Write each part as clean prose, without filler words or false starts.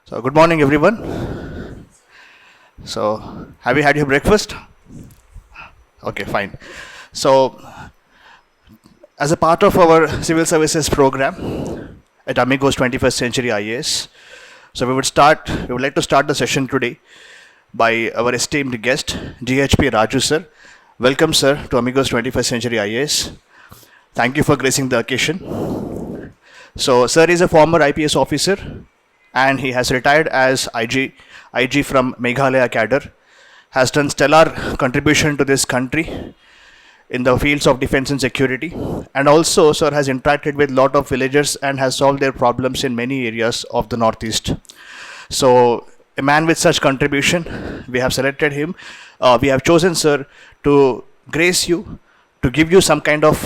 So good morning everyone. So have you had your breakfast? Okay, fine. So as a part of our civil services program at Amigos 21st Century IAS, so we would like to start the session today by our esteemed guest, GHP Raju Sir. Welcome sir to Amigos 21st Century IAS. Thank you for gracing the occasion. So sir is a former IPS officer and he has retired as IG from Meghalaya cadre, has done stellar contribution to this country in the fields of defense and security, and also sir has interacted with lot of villagers and has solved their problems in many areas of the northeast. So a man with such contribution, we have selected him. We have chosen sir to grace you, to give you some kind of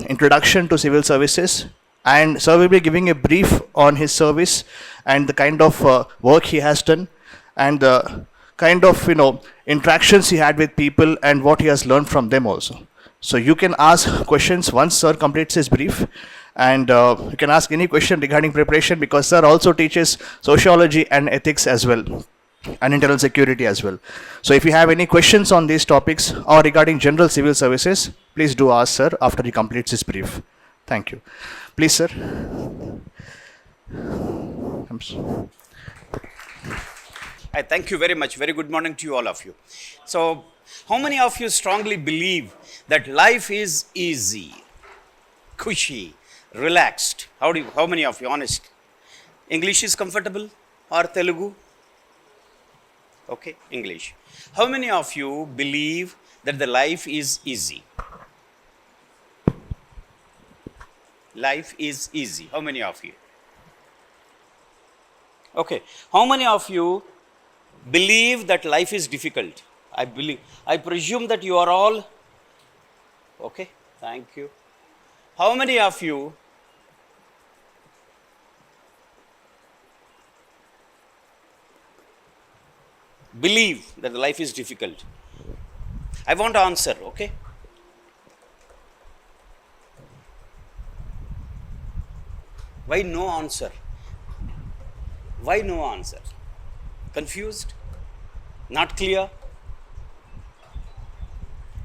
introduction to civil services, and sir will be giving a brief on his service and the kind of work he has done and the kind of interactions he had with people and what he has learned from them also. So you can ask questions once sir completes his brief, and you can ask any question regarding preparation, because sir also teaches sociology and ethics as well, and internal security as well. So if you have any questions on these topics or regarding general civil services, please do ask sir after he completes his brief. Thank you. Please sir. I thank you very much. Very good morning to you, all of you. So, how many of you strongly believe that life is easy, cushy, relaxed? How many of you, honest? English is comfortable or Telugu? Okay, English. How many of you believe that the life is easy? Life is easy. How many of you? Okay. How many of you believe that life is difficult? I presume that you are all, okay, thank you. How many of you believe that life is difficult? I want to answer, okay? Why no answer? Why no answer? Confused? Not clear?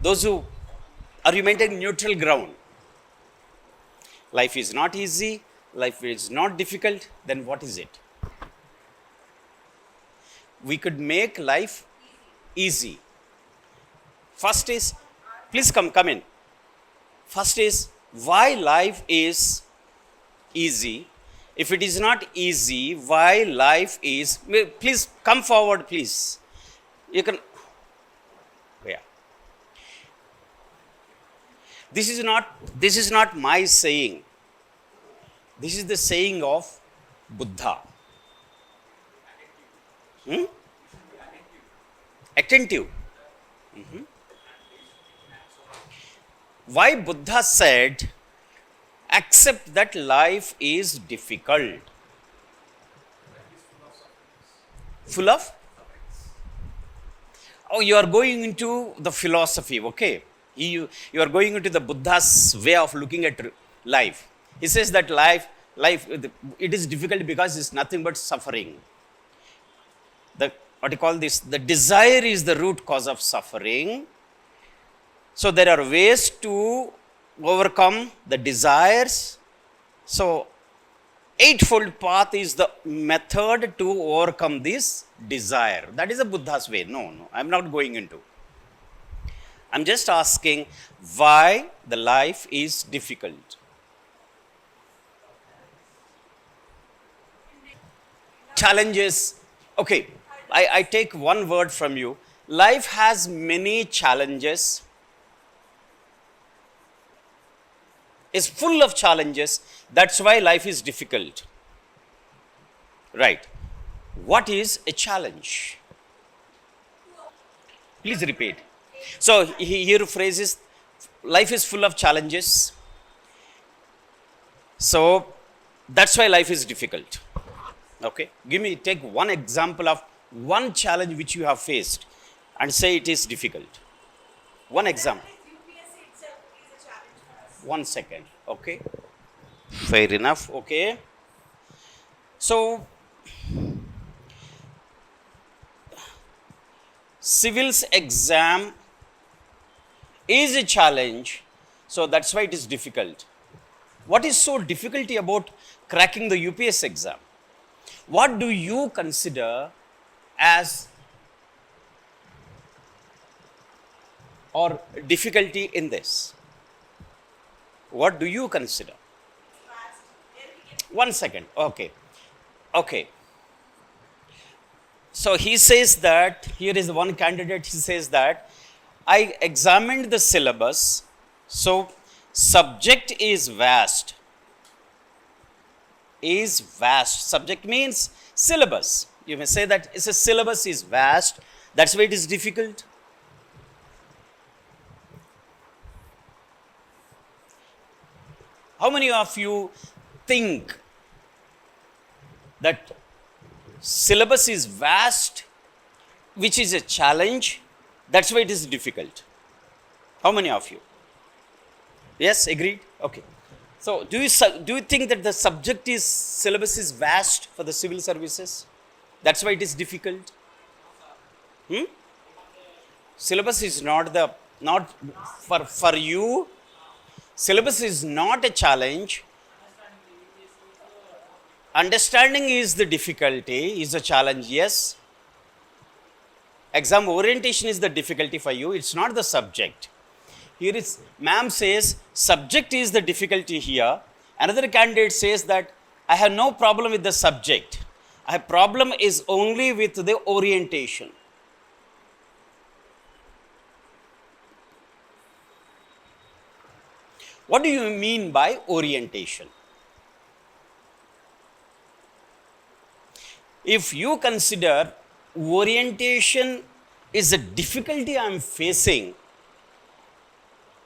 Those who are you maintaining neutral ground? Life is not easy, life is not difficult, then what is it? We could make life easy. First is, please come in. First is, why life is easy? If it is not easy, why life is, please come forward, please. You can, yeah. This is not my saying. This is the saying of Buddha. Attentive. Mm-hmm. Why Buddha said, accept that life is difficult. Full of? Oh, you are going into the philosophy, okay. You are going into the Buddha's way of looking at life. He says that life, it is difficult because it's nothing but suffering. The desire is the root cause of suffering. So there are ways to overcome the desires. So eightfold path is the method to overcome this desire. That is the Buddha's way. No, I'm not going into. I'm just asking why the life is difficult. Challenges. Okay, I take one word from you. Life has many challenges. Is full of challenges. That's why life is difficult. Right. What is a challenge? Please repeat. So here phrases, life is full of challenges. So that's why life is difficult. Okay. Take one example of one challenge which you have faced and say it is difficult. One example. One second, okay. Fair enough, okay. So Civils exam is a challenge, so that's why it is difficult. What is so difficult about cracking the UPS exam? What do you consider as or difficulty in this? What do you consider? One second. Okay. Okay. So he says that, here is one candidate, he says that, I examined the syllabus, so subject is vast. Is vast. Subject means syllabus. You may say that it's a syllabus is vast, that's why it is difficult. How many of you think that syllabus is vast, which is a challenge, that's why it is difficult? How many of you? Yes, agreed? Okay. So, do you think that the subject is, syllabus is vast for the civil services? That's why it is difficult? Syllabus is not for you. Syllabus is not a challenge. Understanding is the difficulty, is a challenge, yes. Exam orientation is the difficulty for you, it's not the subject. Here is, ma'am says, subject is the difficulty here. Another candidate says that, I have no problem with the subject. I have problem is only with the orientation. What do you mean by orientation? If you consider orientation is a difficulty I am facing,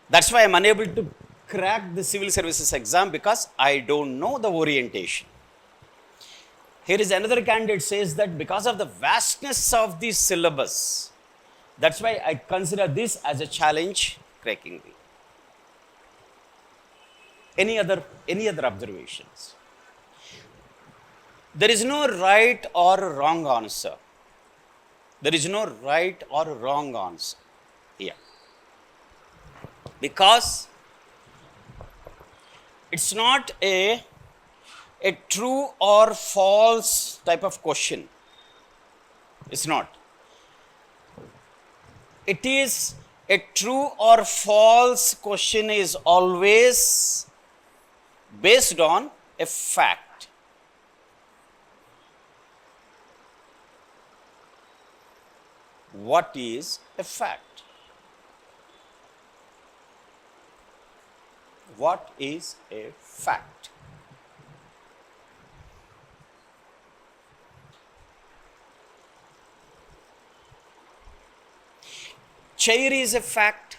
that's why I am unable to crack the civil services exam, because I don't know the orientation. Here is another candidate says that because of the vastness of the syllabus, that's why I consider this as a challenge cracking the. Any other observations? There is no right or wrong answer. There is no right or wrong answer here. Because it's not a true or false type of question. It's not. It is a true or false question is always based on a fact. What is a fact? What is a fact? Chair is a fact.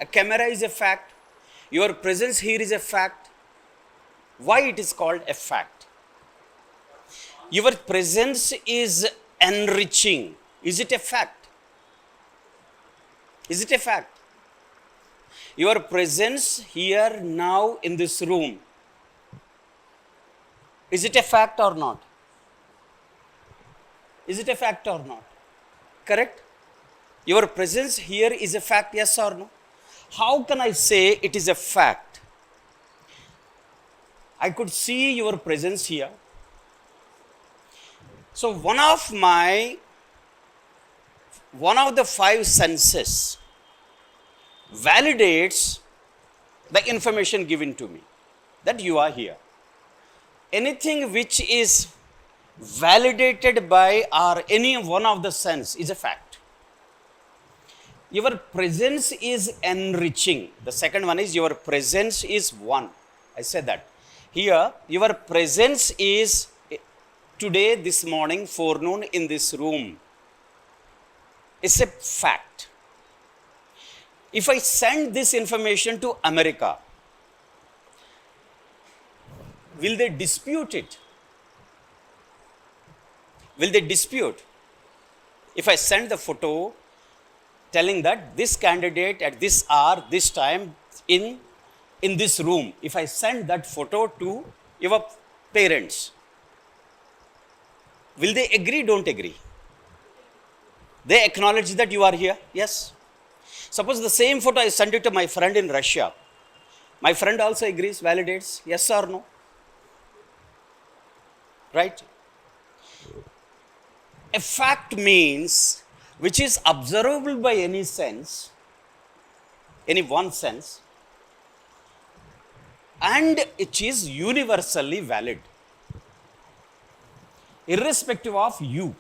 A camera is a fact. Your presence here is a fact. Why it is called a fact? Your presence is enriching. Is it a fact? Is it a fact? Your presence here now in this room, is it a fact or not? Is it a fact or not? Correct? Your presence here is a fact, yes or no? How can I say it is a fact? I could see your presence here. So one of the five senses validates the information given to me that you are here. Anything which is validated by or any one of the sense is a fact. Your presence is enriching. The second one is your presence is one. I said that. Here, your presence is today, this morning, forenoon in this room. It's a fact. If I send this information to America, will they dispute it? Will they dispute? If I send the photo telling that this candidate at this hour, this time in this room, if I send that photo to your parents, will they agree, don't agree? They acknowledge that you are here. Yes. Suppose the same photo I send it to my friend in Russia. My friend also agrees, validates, yes or no. Right? A fact means which is observable by any sense, any one sense, and it is universally valid, irrespective of you.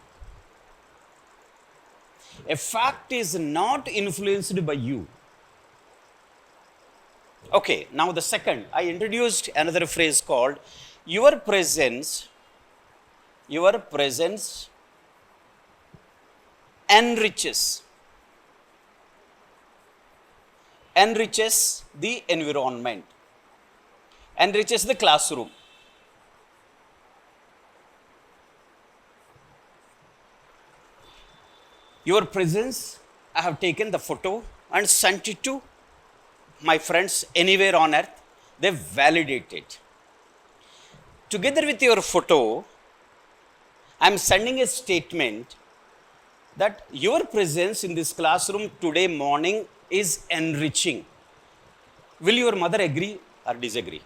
A fact is not influenced by you. Okay, now the second, I introduced another phrase called your presence enriches the environment, enriches the classroom. Your presence, I have taken the photo and sent it to my friends anywhere on earth. They validate it. Together with your photo, I am sending a statement that your presence in this classroom today morning is enriching. Will your mother agree or disagree?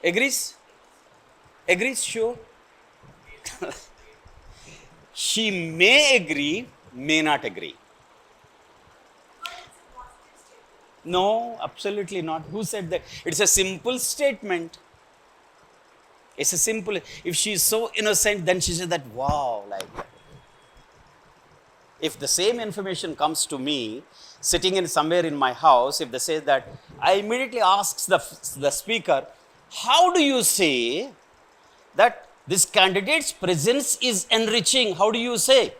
Agrees? Agrees, sure. She may agree, may not agree. No, absolutely not. Who said that? It's a simple statement. It's a simple. If she is so innocent, then she says that, wow, like that. If the same information comes to me, sitting in somewhere in my house, if they say that, I immediately ask the speaker, how do you say that this candidate's presence is enriching? How do you say?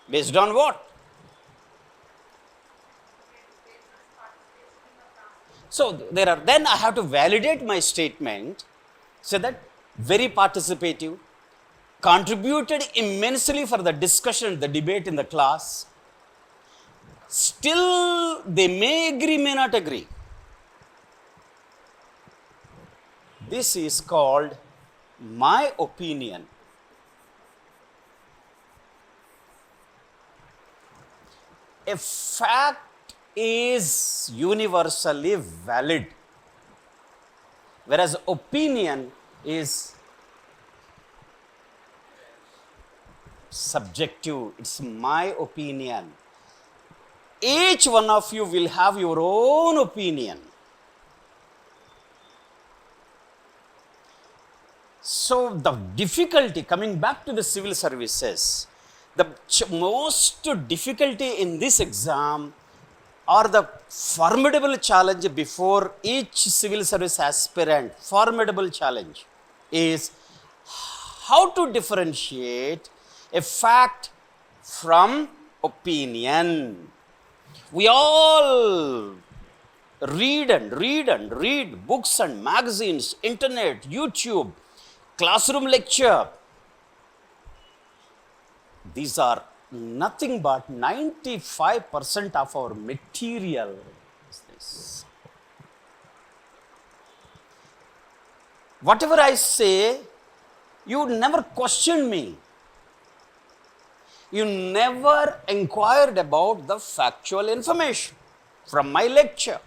Based on what? So then I have to validate my statement, say that very participative, contributed immensely for the discussion, the debate in the class. Still, they may agree, may not agree. This is called my opinion. A fact is universally valid, whereas opinion is subjective. It's my opinion. Each one of you will have your own opinion. So the difficulty, coming back to the civil services, the most difficulty in this exam, or the formidable challenge before each civil service aspirant, formidable challenge, is how to differentiate a fact from opinion. We all read books and magazines, internet, YouTube, classroom lecture. These are nothing but 95% of our material is this. Whatever I say, you never question me. You never inquired about the factual information from my lecture.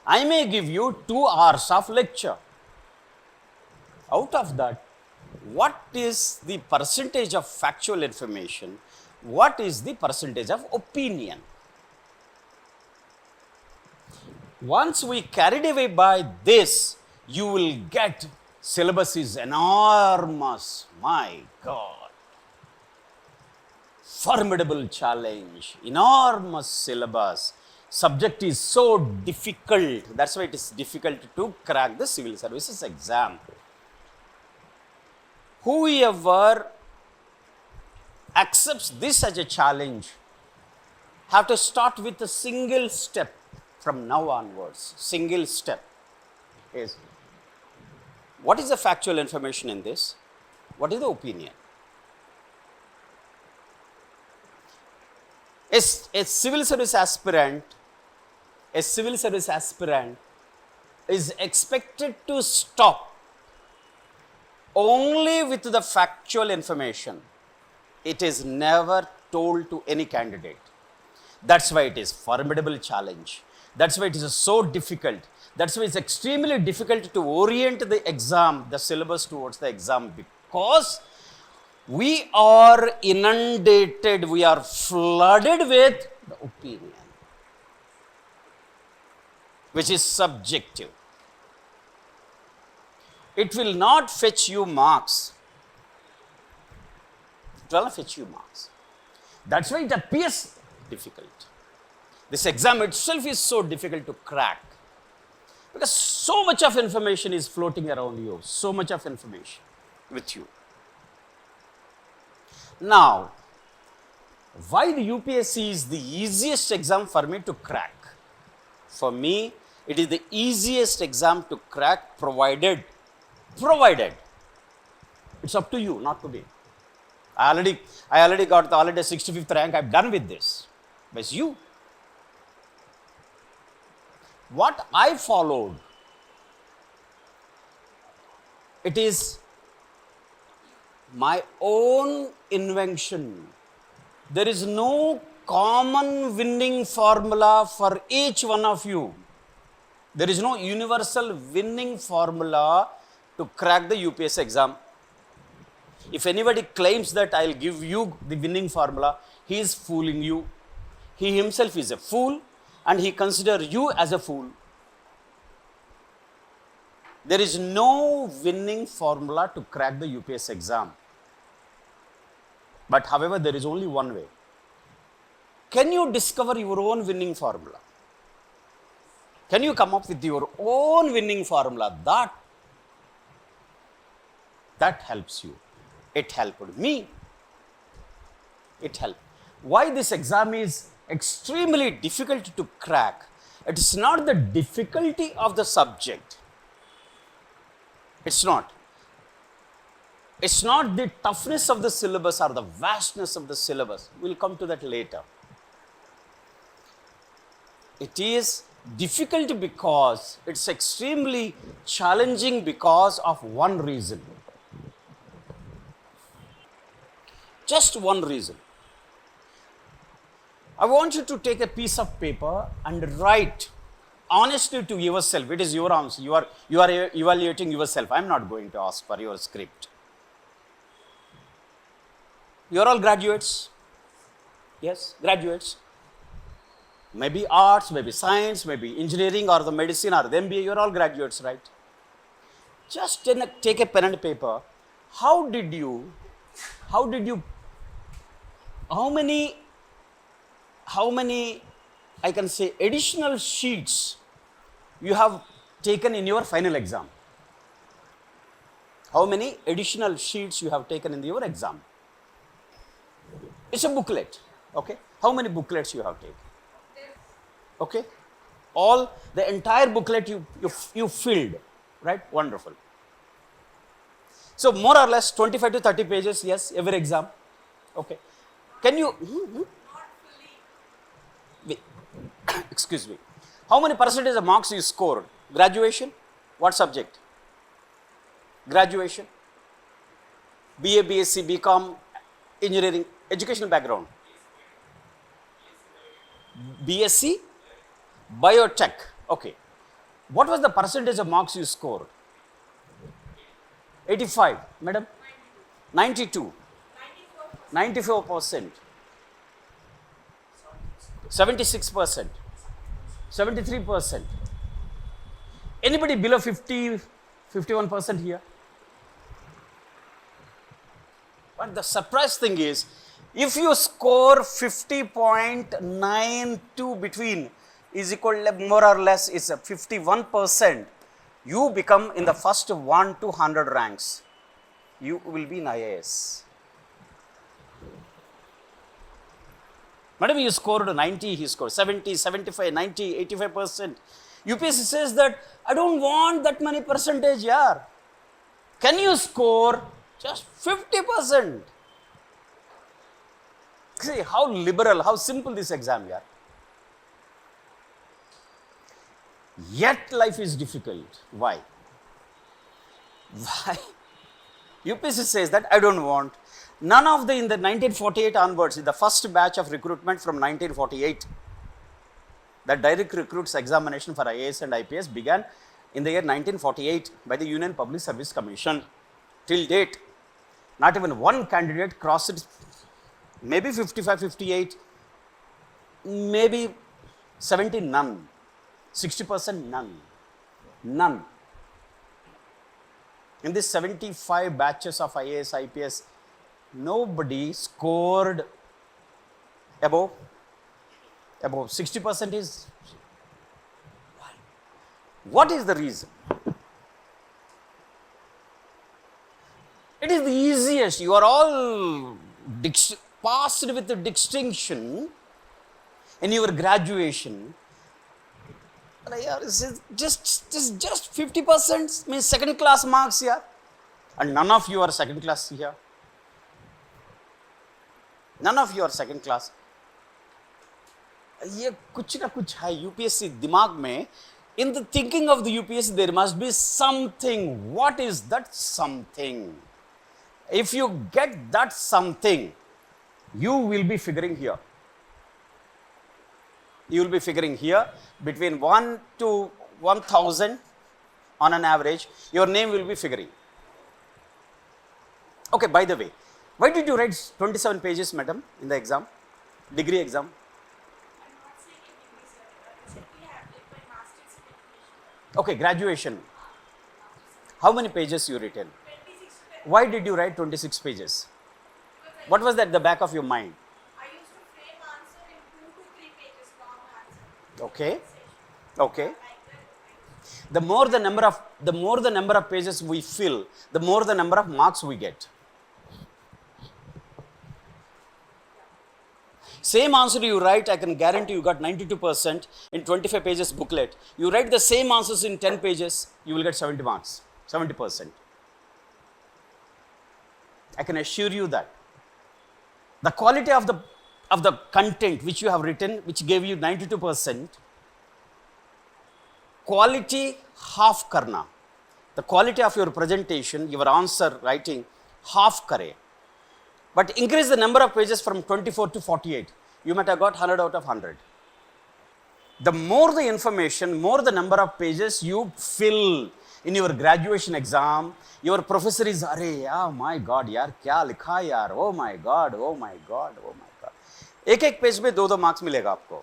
I may give you 2 hours of lecture. Out of that, what is the percentage of factual information? What is the percentage of opinion? Once we carried away by this, you will get syllabus is enormous. My God. Formidable challenge, enormous syllabus. Subject is so difficult. That's why it is difficult to crack the civil services exam. Whoever accepts this as a challenge have to start with a single step from now onwards. Single step is, what is the factual information in this? What is the opinion? A civil service aspirant a civil service aspirant is expected to stop only with the factual information. It is never told to any candidate. That's why it is formidable challenge. That's why it is so difficult. That's why it's extremely difficult to orient the exam, the syllabus towards the exam, because we are inundated, we are flooded with the opinion, which is subjective. It will not fetch you marks. It will not fetch you marks. That's why it appears difficult. This exam itself is so difficult to crack, because so much of information is floating around you, so much of information with you. Now, why the UPSC is the easiest exam for me to crack? For me, it is the easiest exam to crack, provided it's up to you, not to me. I already got the 65th rank. I'm done with this. But it's you. What I followed, it is my own invention. There is no common winning formula for each one of you. There is no universal winning formula to crack the UPSC exam. If anybody claims that I'll give you the winning formula, he is fooling you. He himself is a fool, and he considers you as a fool. There is no winning formula to crack the UPSC exam. But however, there is only one way. Can you discover your own winning formula? Can you come up with your own winning formula? That helps you. It helped me. It helped. Why this exam is extremely difficult to crack? It is not the difficulty of the subject. It's not. It's not the toughness of the syllabus or the vastness of the syllabus. We'll come to that later. It is difficult because it's extremely challenging because of one reason. Just one reason. I want you to take a piece of paper and write honestly to yourself. It is your answer. You are evaluating yourself. I'm not going to ask for your script. You are all graduates. Yes, graduates. Maybe arts, maybe science, maybe engineering or the medicine or the MBA. You are all graduates, right? Just take a pen and paper. How many, I can say, additional sheets you have taken in your final exam? How many additional sheets you have taken in your exam? It's a booklet, okay? How many booklets you have taken? Okay? The entire booklet you filled, right? Wonderful. So more or less 25 to 30 pages, yes, every exam. Okay. Can you, wait, excuse me. How many percentage of marks you scored? Graduation? What subject? Graduation? BA, BSc, BCom, engineering, educational background. BSc? Biotech. Okay. What was the percentage of marks you scored? 85. Madam? 92. 94%. 76%. 73%. Anybody below 50, 51% here? But the surprise thing is, if you score 50.92 between is equal to more or less is 51%, you become in the first 1 to 100 ranks. You will be in IAS. Madam, you scored 90, he scored 70, 75, 90, 85%. UPSC says that, I don't want that many percentage, yaar. Can you score just 50%? See how liberal, how simple this exam, yaar. Yet life is difficult. Why? Why? UPSC says that I don't want. None of in the 1948 onwards, the first batch of recruitment from 1948, the direct recruits examination for IAS and IPS began in the year 1948 by the Union Public Service Commission. Till date, not even one candidate crossed it, maybe 55, 58, maybe 70, none. 60%, none. None. In these 75 batches of IAS, IPS, nobody scored above 60% is. What is the reason? It is the easiest. You are all passed with the distinction in your graduation. Just 50% means second class marks here. And none of you are second class here. None of you are second class. ये कुछ ना कुछ है UPSC दिमाग में. In the thinking of the UPSC, there must be something. What is that something? If you get that something, you will be figuring here. You will be figuring here between 1 to 1000 on an average. Your name will be figuring. Okay, by the way, why did you write 27 pages, madam, in the exam, degree exam? Okay, graduation. How many pages you written? 26 pages. Why did you write 26 pages? What was that at the back of your mind? I used to frame answer in 2 to 3 pages long answer. Okay. Okay. Like that. The more the number of pages we fill, the more the number of marks we get. Same answer you write, I can guarantee you got 92% in 25 pages booklet. You write the same answers in 10 pages, you will get 70 marks, 70%. I can assure you that. The quality of the content which you have written, which gave you 92%, quality half karna. The quality of your presentation, your answer writing, half kare. But increase the number of pages from 24 to 48. You might have got 100 out of 100. The more the information, more the number of pages you fill in your graduation exam, your professor is, oh my God, yaar, kya likha yaar, oh my God, oh my God, oh my God. एक page में 2 marks मिलेगा आपको.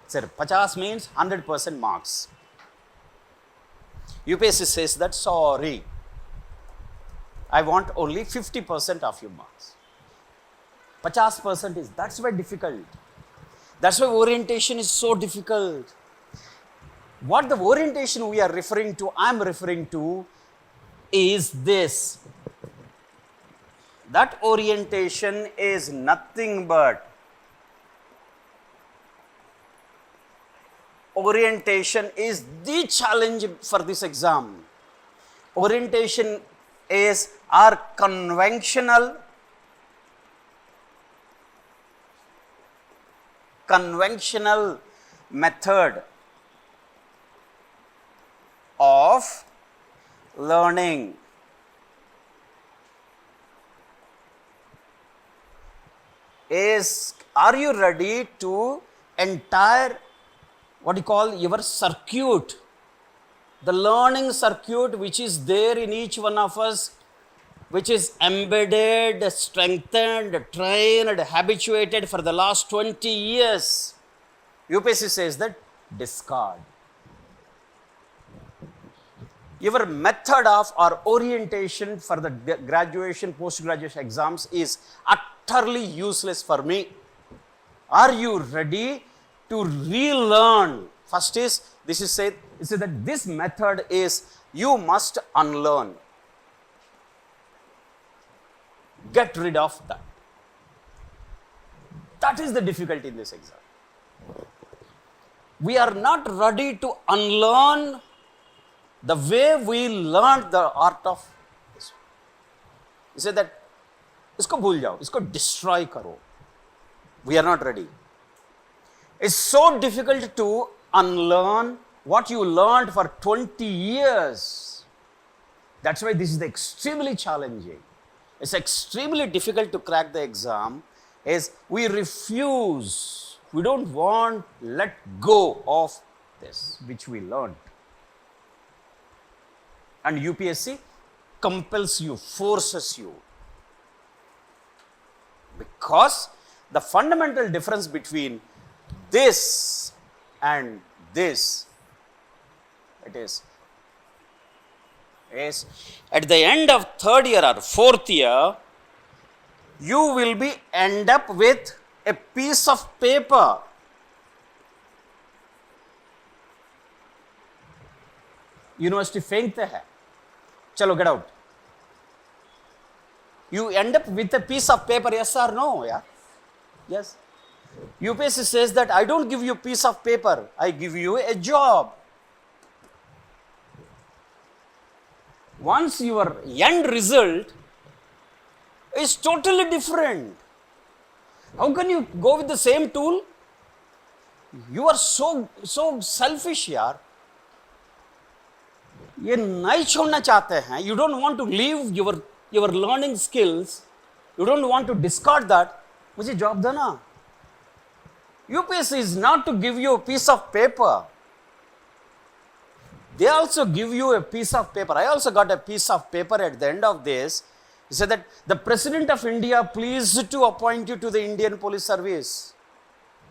Sir, 50 means 100% marks. UPSC says that, sorry, I want only 50% of your marks. 50% is, that's why difficult. That's why orientation is so difficult. What the orientation we are referring to, I am referring to, is this. That orientation is nothing but orientation is the challenge for this exam. Orientation is our conventional method of learning. Are you ready to entire, what you call, your circuit, the learning circuit which is there in each one of us, which is embedded, strengthened, trained, habituated for the last 20 years. UPSC says that discard. Your method of or orientation for the graduation, post-graduation exams is utterly useless for me. Are you ready to relearn? First is, this is said, that this method is, you must unlearn. Get rid of that. That is the difficulty in this exam. We are not ready to unlearn the way we learned the art of this. You say that, isko bhul jao, isko destroy karo. We are not ready. It's so difficult to unlearn what you learned for 20 years. That's why this is extremely challenging. It's extremely difficult to crack the exam. Is we refuse. We don't want let go of this which we learned. And UPSC compels you, forces you. Because the fundamental difference between this and this, it is at the end of third year or fourth year, you will be end up with a piece of paper. University फेंकते हैं, चलो get out. You end up with a piece of paper, yes or no? Yeah? Yes. UPSC says that I don't give you a piece of paper, I give you a job. Once your end result is totally different. How can you go with the same tool? You are so selfish, yaar. ये नहीं छोड़ना चाहते हैं. You don't want to leave your learning skills. You don't want to discard that. मुझे job दो ना. UPSC is not to give you a piece of paper. They also give you a piece of paper. I also got a piece of paper at the end of this. He said that the President of India pleased to appoint you to the Indian Police Service.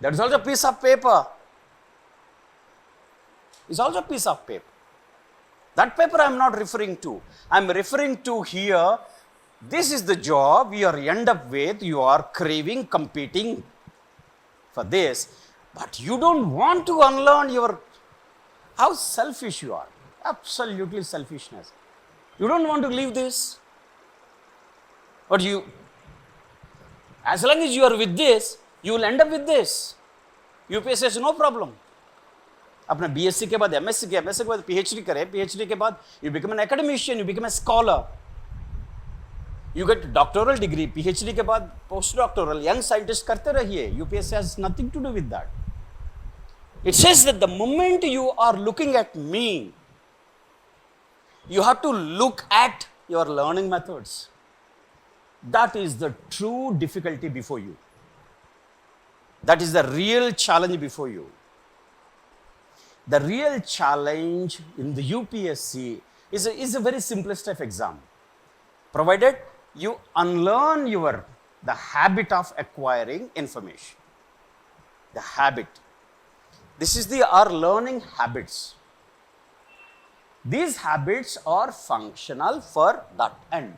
That is also a piece of paper. It's also a piece of paper. That paper I am not referring to. I am referring to here, this is the job you are end up with, you are craving, competing for this, but you don't want to unlearn your, how selfish you are. Absolutely selfishness. You don't want to leave this. But you, as long as you are with this, you will end up with this. UPSC has no problem. अपना BSc के बाद MSc के बाद PhD करे, PhD के बाद you become an academician, you become a scholar. You get doctoral degree, PhD के बाद postdoctoral, young scientist करते रहिए. UPSC has nothing to do with that. It says that the moment you are looking at me, you have to look at your learning methods. That is the true difficulty before you. That is the real challenge before you. The real challenge in the UPSC is a very simplest of exam. Provided you unlearn the habit of acquiring information. The habit. This is our learning habits. These habits are functional for that end.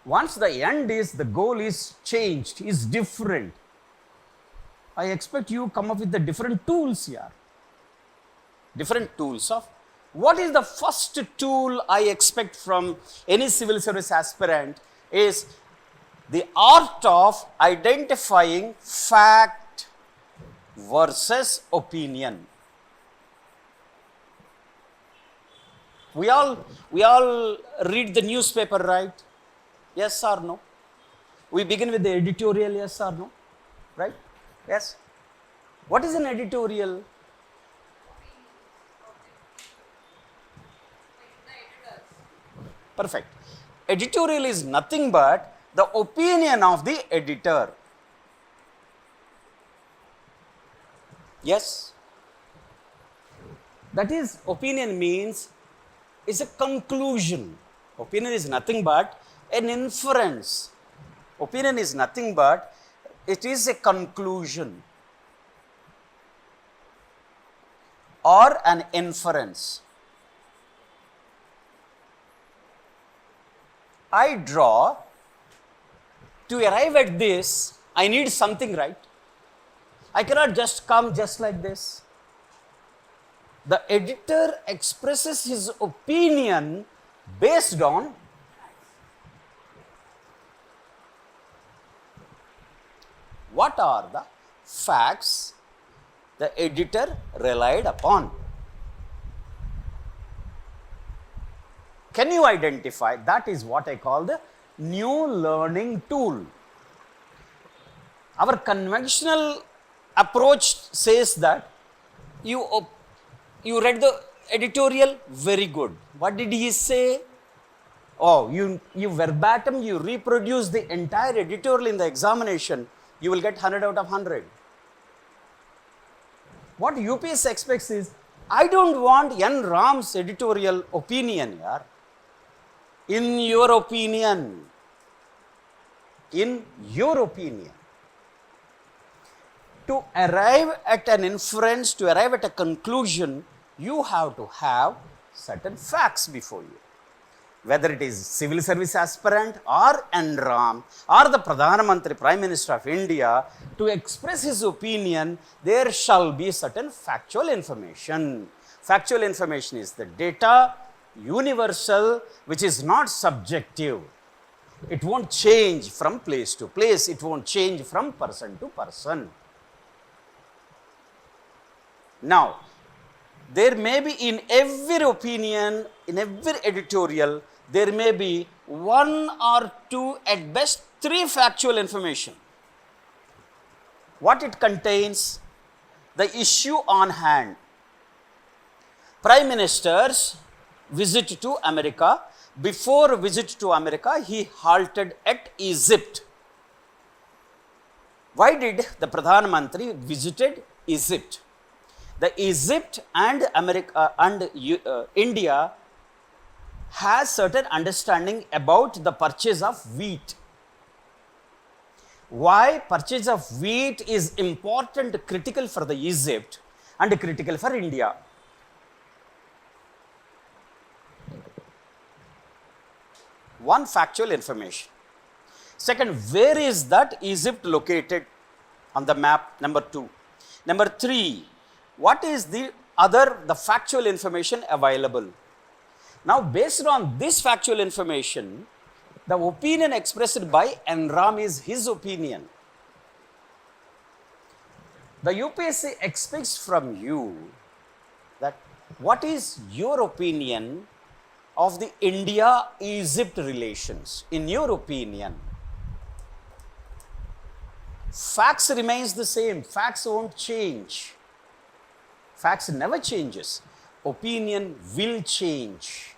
Once the end is, the goal is changed, is different. I expect you come up with the different tools here. Different tools of, what is the first tool I expect from any civil service aspirant is the art of identifying fact versus opinion. We all read the newspaper, right? Yes or no? We begin with the editorial, yes or no? Right? Yes. What is an editorial? Perfect. Editorial is nothing but the opinion of the editor. Yes? That is, opinion means is a conclusion. Opinion is nothing but an inference. Opinion is nothing but it is a conclusion or an inference. I draw, to arrive at this, I need something, right? I cannot just come just like this. The editor expresses his opinion based on what are the facts the editor relied upon. Can you identify? That is what I call the new learning tool. Our conventional approach says that you You read the editorial? Very good. What did he say? Oh, you verbatim, you reproduce the entire editorial in the examination, you will get 100 out of 100. What UPS expects is, I don't want N. Ram's editorial opinion, yaar. In your opinion. In your opinion. To arrive at an inference, to arrive at a conclusion, you have to have certain facts before you. Whether it is civil service aspirant or NRAM or the Pradhana Mantri, Prime Minister of India, to express his opinion, there shall be certain factual information. Factual information is the data, universal, which is not subjective. It won't change from place to place. It won't change from person to person. Now, there may be in every opinion, in every editorial, there may be one or two, at best 3 factual information. What it contains? The issue on hand. Prime Minister's visit to America. Before visit to America, he halted at Egypt. Why did the Pradhan Mantri visited Egypt? The Egypt and America and India has certain understanding about the purchase of wheat. Why purchase of wheat is important, critical for the Egypt and critical for India? One, factual information. Second, where is that Egypt located on the map? Number 2. Number 3, what is the factual information available? Now, based on this factual information, the opinion expressed by NRAM is his opinion. The UPSC expects from you that what is your opinion of the India-Egypt relations? In your opinion, facts remains the same. Facts won't change. Facts never changes. Opinion will change.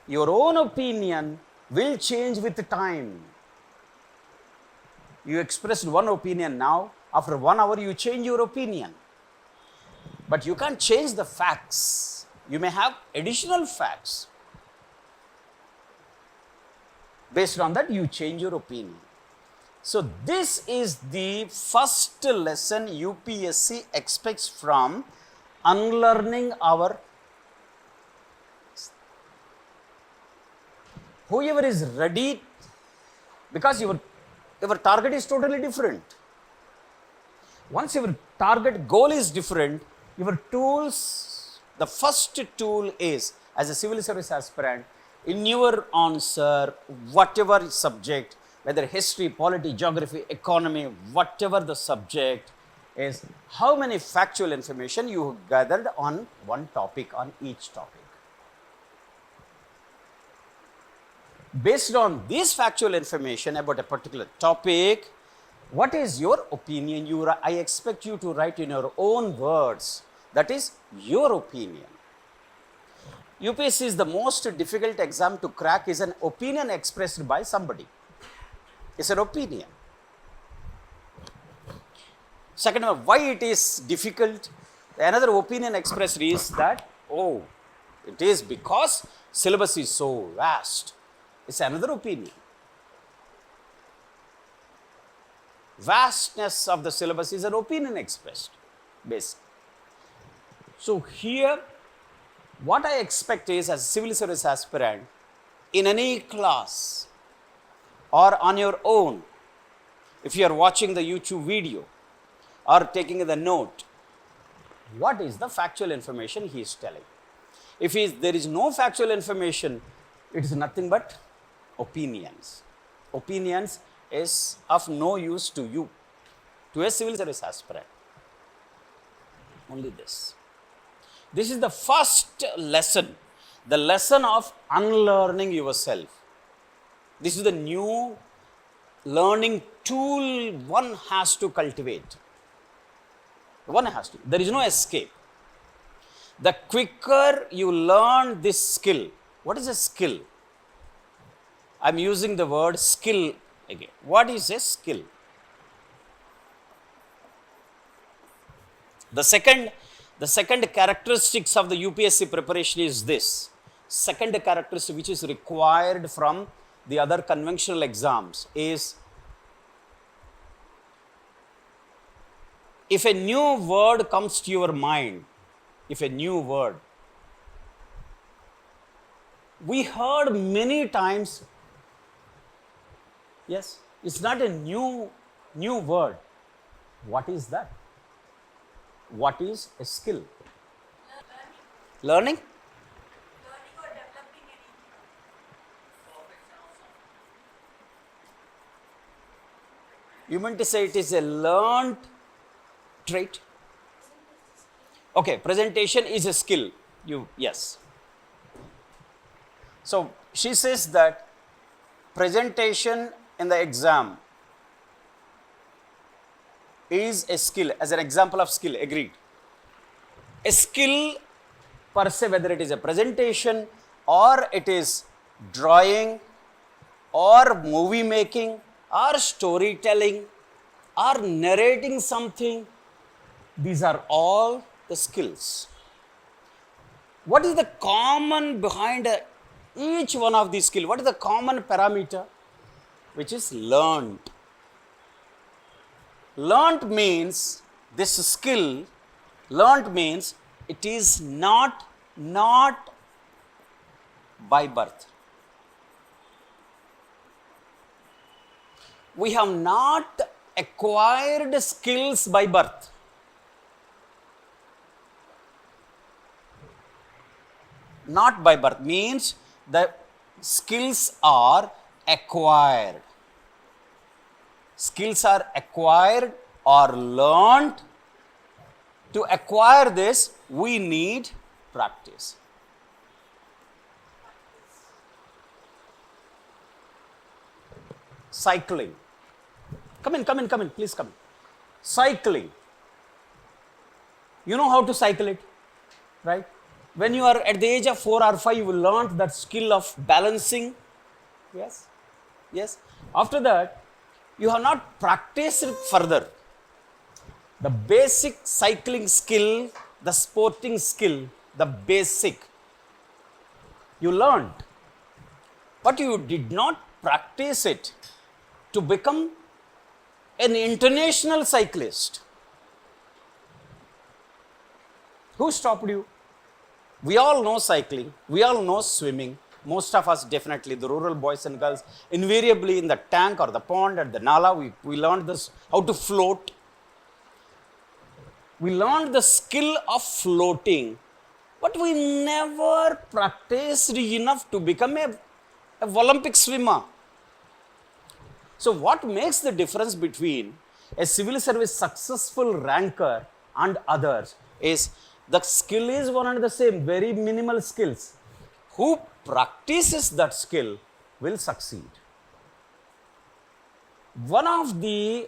Your own opinion will change with time. You expressed one opinion now, after 1 hour you change your opinion. But you can't change the facts. You may have additional facts. Based on that, you change your opinion. So this is the first lesson UPSC expects from unlearning our. Whoever is ready, because your target is totally different. Once your target goal is different, your tools, the first tool is, as a civil service aspirant, in your answer, whatever subject, whether history, polity, geography, economy, whatever the subject is, how many factual information you gathered on one topic, on each topic. Based on this factual information about a particular topic, what is your opinion? I expect you to write in your own words. That is your opinion. UPSC is the most difficult exam to crack, is an opinion expressed by somebody. It's an opinion. Second, why it is difficult? Another opinion expressed is that, oh, it is because syllabus is so vast. It's another opinion. Vastness of the syllabus is an opinion expressed, basically. So here, what I expect is, as a civil service aspirant, in any class or on your own, if you are watching the YouTube video or taking the note, what is the factual information he is telling? If there is no factual information, it is nothing but opinions. Opinions is of no use to you, to a civil service aspirant. Only this. This is the first lesson, the lesson of unlearning yourself. This is the new learning tool one has to cultivate. One has to. There is no escape. the quicker you learn this skill. What is a skill? I'm using the word skill again. What is a skill? The second characteristics of the UPSC preparation is this. Second characteristic which is required from the other conventional exams is, if a new word comes to your mind, if a new word, we heard many times, yes, it's not a new word. What is that? What is a skill? Learning? Learning or developing anything. You meant to say it is a learned trait? Okay, presentation is a skill. Yes. So she says that presentation in the exam is a skill, as an example of skill. Agreed. A skill per se, whether it is a presentation or it is drawing or movie making or storytelling or narrating something, these are all the skills. What is the common behind each one of these skills? What is the common parameter? Which is learned. Learned means this skill, learned means it is not by birth. We have not acquired skills by birth. Not by birth means the skills are acquired. Skills are acquired or learned. To acquire this, we need practice. Cycling. Come in, please come in. Cycling. You know how to cycle it, right? When you are at the age of 4 or 5, you will learn that skill of balancing. Yes. Yes. After that, you have not practiced it further. The basic cycling skill, the sporting skill, the basic, you learned, but you did not practice it to become an international cyclist. Who stopped you? We all know cycling, we all know swimming. Most of us, definitely, the rural boys and girls, invariably in the tank or the pond or the nala, we learned this, how to float. We learned the skill of floating, but we never practiced enough to become a Olympic swimmer. So what makes the difference between a civil service successful ranker and others is the skill is one and the same, very minimal skills. Who practices that skill will succeed. One of the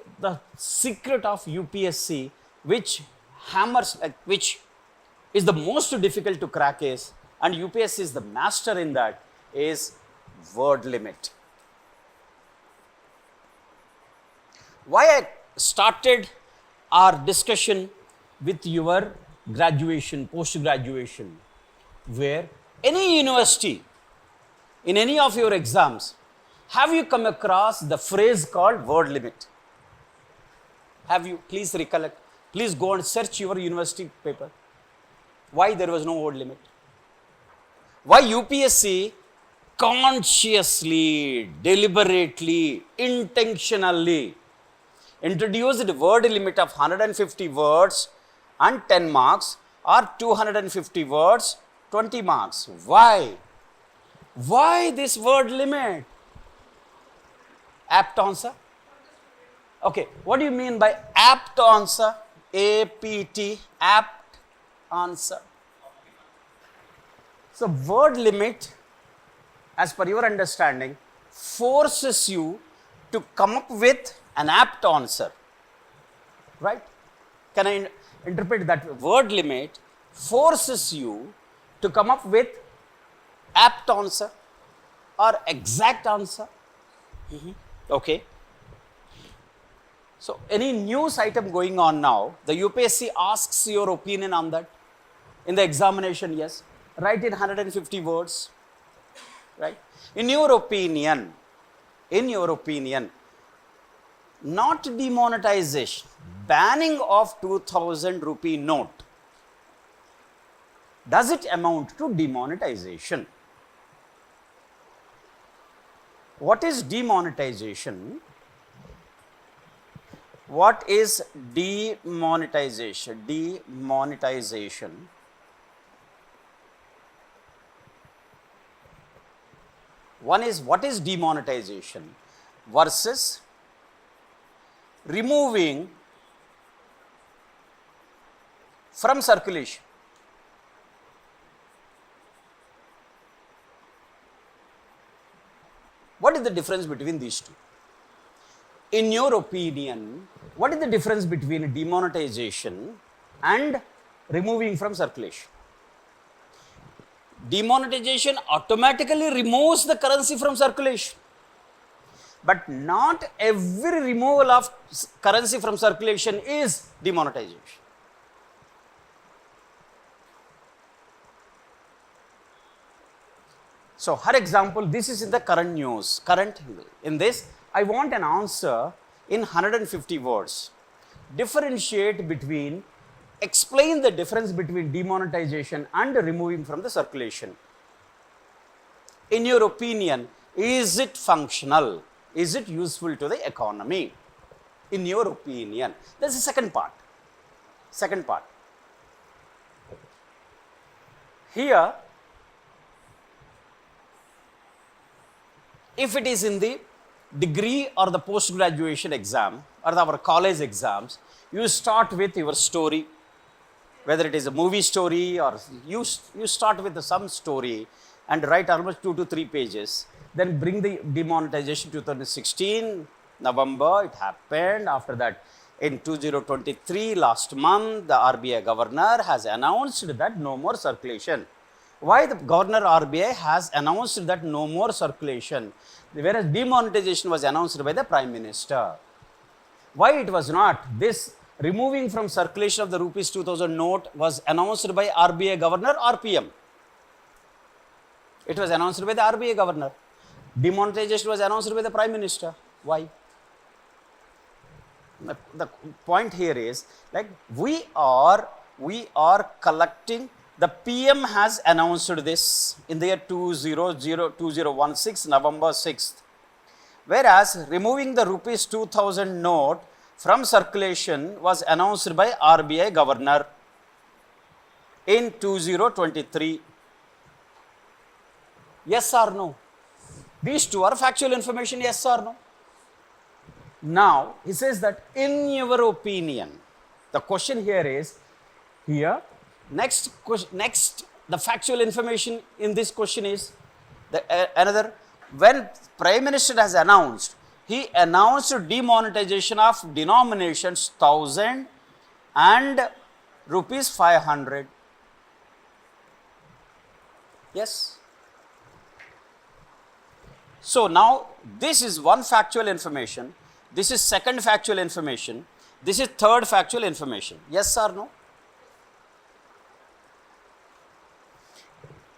secret of UPSC, which is the most difficult to crack is, and UPSC is the master in that, is word limit. Why I started our discussion with your graduation, post-graduation, where any university, in any of your exams, have you come across the phrase called word limit? Have you? Please recollect. Please go and search your university paper. Why there was no word limit? Why UPSC consciously, deliberately, intentionally introduced the word limit of 150 words and 10 marks, or 250 words, 20 marks. Why? Why this word limit? Apt answer? Okay, what do you mean by apt answer? APT, apt answer. So word limit, as per your understanding, forces you to come up with an apt answer, right? Can I interpret that? Word limit forces you to come up with apt answer or exact answer. Okay. So any news item going on now, the UPSC asks your opinion on that. In the examination, yes, write in 150 words, right? In your opinion, not demonetization, banning of 2000 rupee note, does it amount to demonetization? What is demonetization? What is demonetization? Demonetization. One is, what is demonetization versus removing from circulation. What is the difference between these two? In your opinion, what is the difference between demonetization and removing from circulation? Demonetization automatically removes the currency from circulation. But not every removal of currency from circulation is demonetization. So, for example, this is in the current news. In this, I want an answer in 150 words. Differentiate between, explain the difference between demonetization and removing from the circulation. In your opinion, is it functional? Is it useful to the economy? In your opinion. That's the second part. Here, if it is in the degree or the post-graduation exam or our college exams, you start with your story, whether it is a movie story or you start with some story and write almost 2 to 3 pages, then bring the demonetization 2016, November, it happened. After that, in 2023, last month, the RBI governor has announced that no more circulation. Why the governor RBI has announced that no more circulation, whereas demonetization was announced by the Prime Minister? Why it was not? This removing from circulation of the rupees 2000 note was announced by RBI governor or PM? It was announced by the RBI governor. Demonetization was announced by the Prime Minister. Why? The point here is, like, we are collecting. The PM has announced this in the year 2016, November 6th. Whereas removing the rupees 2000 note from circulation was announced by RBI governor in 2023. Yes or no? These two are factual information, yes or no? Now, he says that in your opinion, the question here is, here, next, the factual information in this question is, another, when Prime Minister has announced, he announced demonetization of denominations 1000 and rupees 500. Yes. So now, this is one factual information, this is second factual information, this is third factual information. Yes or no?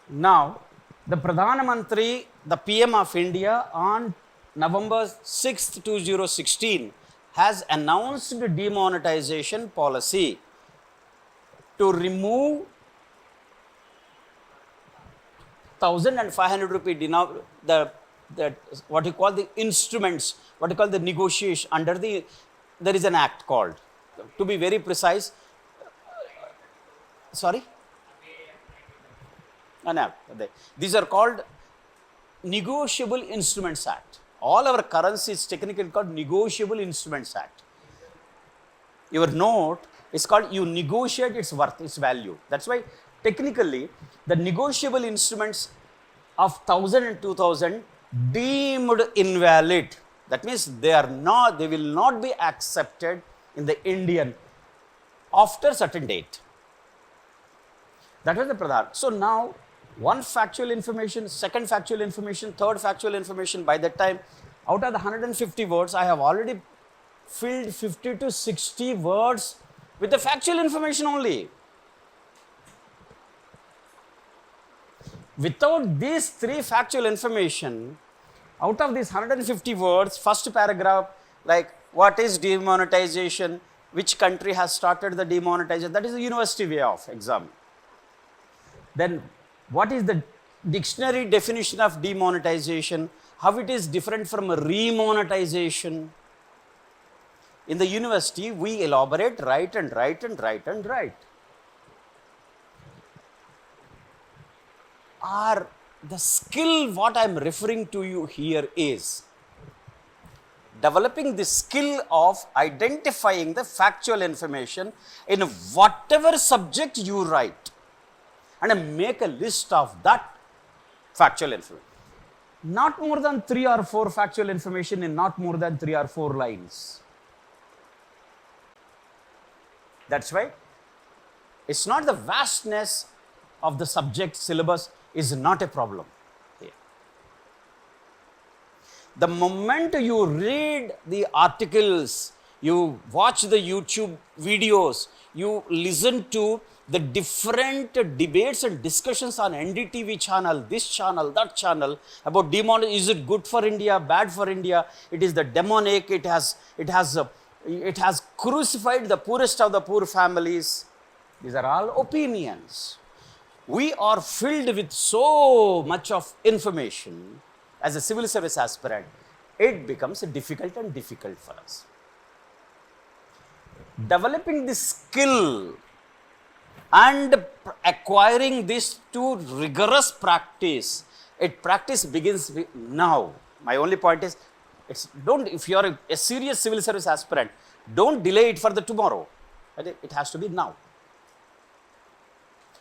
Now, the Pradhan Mantri, the PM of India, on November 6th, 2016, has announced demonetization policy to remove 1000 and 500 rupee what you call the instruments, what you call the negotiation under the, there is an act called, to be very precise, sorry? An act. These are called Negotiable Instruments Act. All our currency is technically called Negotiable Instruments Act. Your note is called, you negotiate its worth, its value. That's why technically the negotiable instruments of 1000 and 2000 deemed invalid. That means they will not be accepted in the Indian after certain date. That was the pradhan. So now, one factual information, second factual information, third factual information. By that time, out of the 150 words, I have already filled 50 to 60 words with the factual information only. Without these three factual information, out of these 150 words, first paragraph, like what is demonetization, which country has started the demonetization, that is the university way of exam. Then what is the dictionary definition of demonetization, how it is different from remonetization. In the university, we elaborate, write and write and write and write. Or the skill what I am referring to you here is developing the skill of identifying the factual information in whatever subject you write and make a list of that factual information. Not more than 3 or 4 factual information in not more than 3 or 4 lines. That's why it's not the vastness of the subject syllabus is not a problem. The moment you read the articles, you watch the YouTube videos, you listen to the different debates and discussions on NDTV channel, this channel, that channel, about demonetization, is it good for India, bad for India, it is the demonic, it has crucified the poorest of the poor families. These are all opinions. We are filled with so much of information. As a civil service aspirant, it becomes difficult for us. Developing this skill and acquiring this to rigorous practice, practice begins now. My only point is, if you are a serious civil service aspirant, don't delay it for the tomorrow. It has to be now.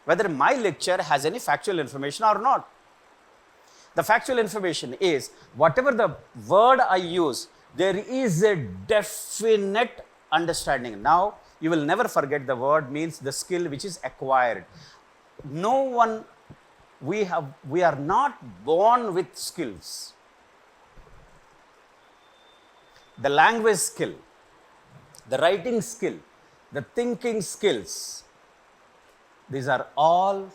Whether my lecture has any factual information or not. The factual information is, whatever the word I use, there is a definite understanding. Now, you will never forget the word means the skill which is acquired. No one, we are not born with skills. The language skill, the writing skill, the thinking skills, these are all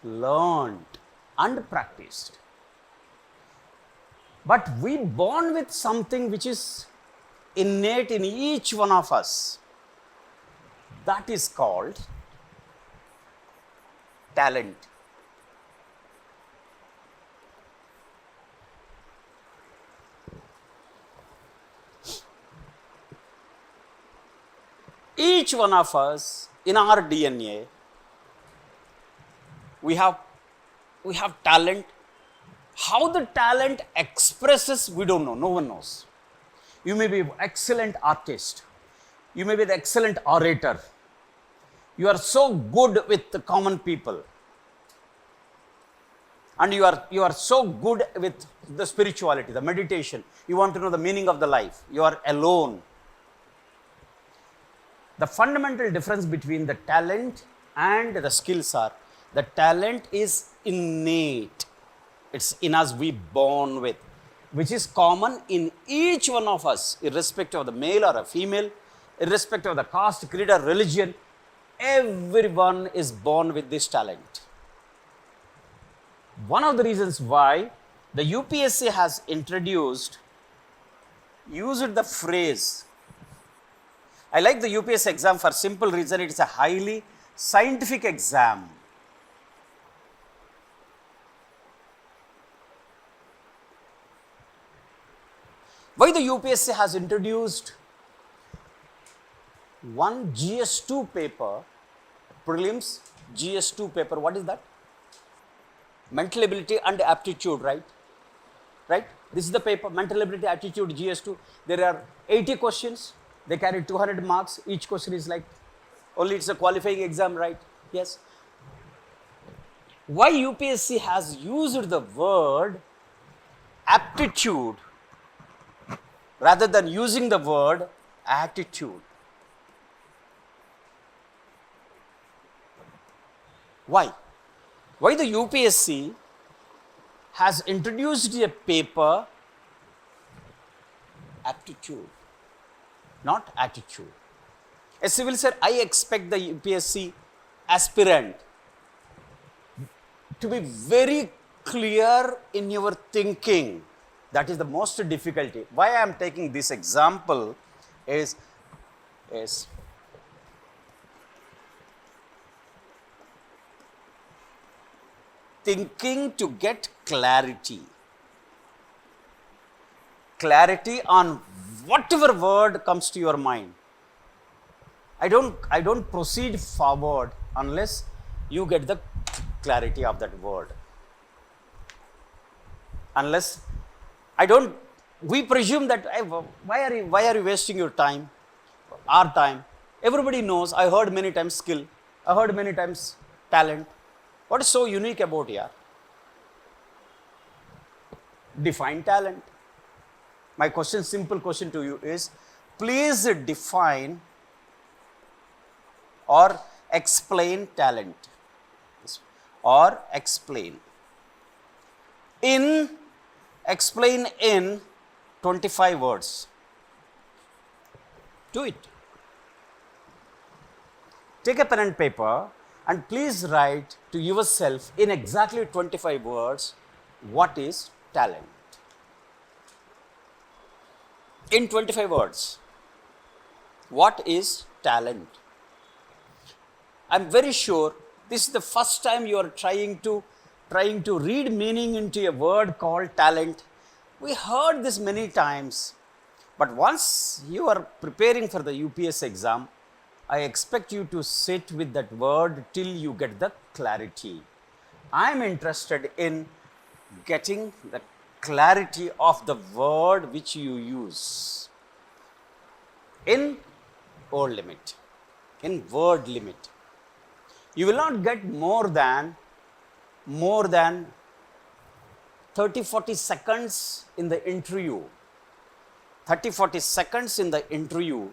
learned and practiced. But we born with something which is innate in each one of us. That is called talent. Each one of us, in our DNA, we have talent. How the talent expresses, we don't know. No one knows. You may be an excellent artist. You may be an excellent orator. You are so good with the common people. And you are so good with the spirituality, the meditation. You want to know the meaning of the life. You are alone. The fundamental difference between the talent and the skills are, the talent is innate. It's in us, we born with, which is common in each one of us, irrespective of the male or a female, irrespective of the caste, creed or religion. Everyone is born with this talent. One of the reasons why the UPSC has used the phrase, I like the UPSC exam for simple reason, it is a highly scientific exam. Why the UPSC has introduced one GS2 paper, prelims GS2 paper, what is that? Mental ability and aptitude, right? Right? This is the paper, mental ability, aptitude, GS2. There are 80 questions. They carry 200 marks. Each question is like, only it's a qualifying exam, right? Yes. Why UPSC has used the word aptitude rather than using the word attitude? Why? why the UPSC has introduced a paper, aptitude, not attitude. A civil sir, I expect the UPSC aspirant to be very clear in your thinking. That is the most difficulty. Why I am taking this example is thinking to get clarity. Clarity on whatever word comes to your mind. I don't proceed forward unless you get the clarity of that word. Unless we presume that why are you wasting your time, our time? Everybody knows. I heard many times skill. I heard many times talent. What is so unique about here? Define talent. My question, simple question to you is, please define or explain talent. Or explain in 25 words. Do it. Take a pen and paper and please write to yourself in exactly 25 words, what is talent? In 25 words, what is talent? I'm very sure this is the first time you are trying to read meaning into a word called talent. We heard this many times, but once you are preparing for the UPS exam, I expect you to sit with that word till you get the clarity. I am interested in getting the clarity of the word which you use in word limit. You will not get more than 30-40 seconds in the interview. 30-40 seconds in the interview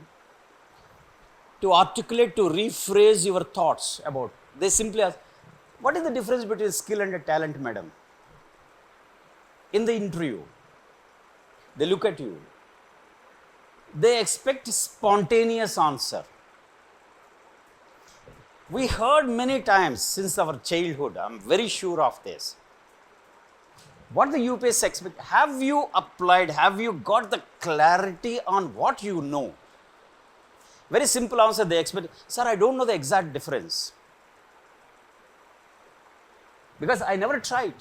to articulate, to rephrase your thoughts about. They simply ask, what is the difference between skill and a talent, madam? In the interview, they look at you. They expect spontaneous answer. We heard many times since our childhood, I'm very sure of this. What the UPS expect, have you applied, have you got the clarity on what you know? Very simple answer they expect, sir, I don't know the exact difference. Because I never tried.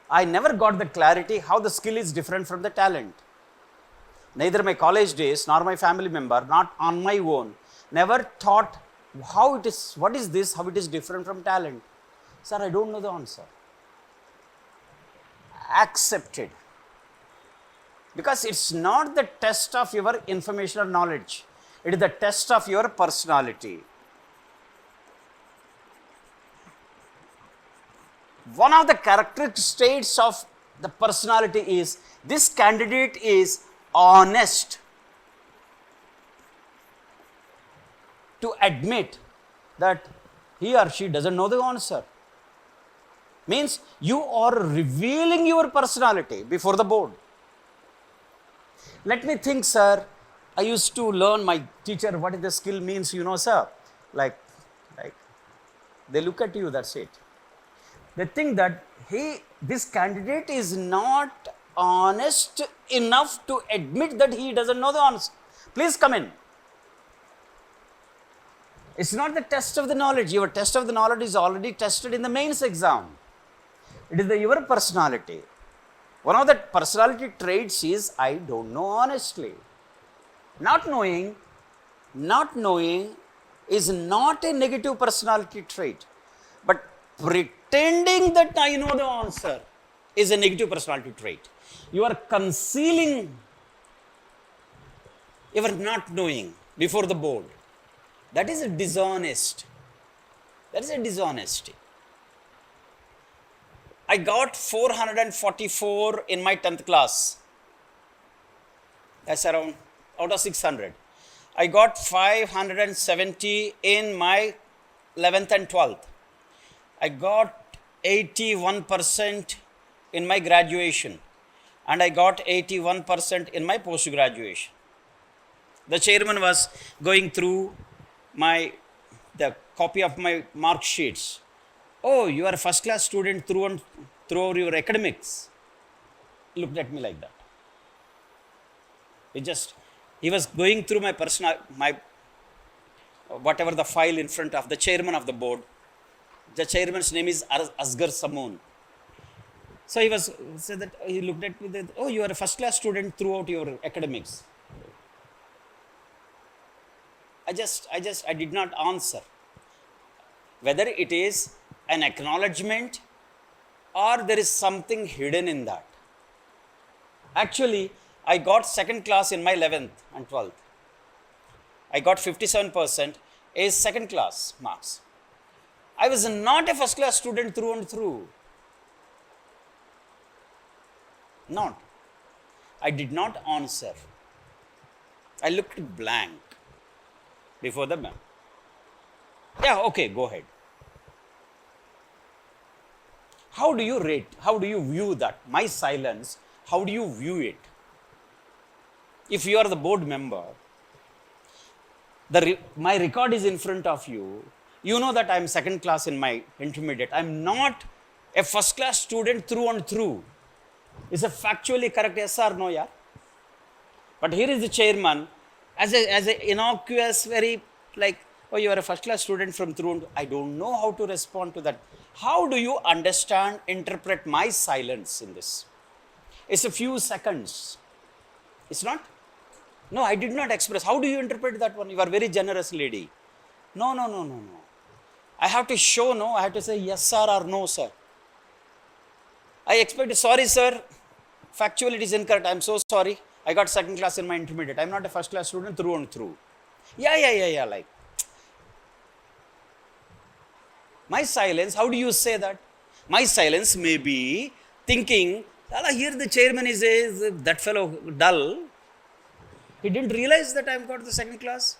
I never got the clarity how the skill is different from the talent. Neither my college days nor my family member, not on my own, never thought how it is, what is this, how it is different from talent. Sir, I don't know the answer. Accepted. Because it's not the test of your information or knowledge. It is the test of your personality. One of the characteristics of the personality is this candidate is honest to admit that he or she doesn't know the answer. Means you are revealing your personality before the board. Let me think, sir. I used to learn my teacher what is the skill means, you know, sir. Like they look at you, that's it. They think that this candidate is not honest enough to admit that he doesn't know the answer. Please come in. It's not the test of the knowledge. Your test of the knowledge is already tested in the mains exam. It is your personality. One of the personality traits is I don't know honestly. Not knowing is not a negative personality trait. But pretending that I know the answer is a negative personality trait. You are concealing your not knowing before the board. That is a dishonest. That is a dishonesty. I got 444 in my 10th class. That's around out of 600. I got 570 in my 11th and 12th. I got 81% in my graduation and I got 81% in my post-graduation. The chairman was going through the copy of my mark sheets. Oh, you are a first class student through your academics. Looked at me like that. He was going through whatever the file in front of the chairman of the board. The chairman's name is Asgar Samoon. So he looked at me that, oh, you are a first class student throughout your academics. I did not answer. Whether it is an acknowledgement or there is something hidden in that. Actually, I got second class in my 11th and 12th. I got 57% as second class marks. I was not a first class student through and through. Not. I did not answer. I looked blank before the ma'am. Yeah, okay, go ahead. How do you rate? How do you view that? My silence, how do you view it? If you are the board member, my record is in front of you. You know that I am second class in my intermediate. I am not a first class student through and through. Is it factually correct? Yes or no, yeah? But here is the chairman, as a innocuous, very like, oh, you are a first class student from through and I don't know how to respond to that. How do you understand, interpret my silence in this? It's a few seconds. It's not? No, I did not express. How do you interpret that one? You are very generous lady. No. I have to show no. I have to say yes, sir, or no, sir. I expect, sorry, sir. Factually, it is incorrect. I'm so sorry. I got second class in my intermediate. I'm not a first class student through and through. Yeah. Like, my silence, how do you say that? My silence may be thinking, here the chairman is that fellow dull. He didn't realize that I've got the second class.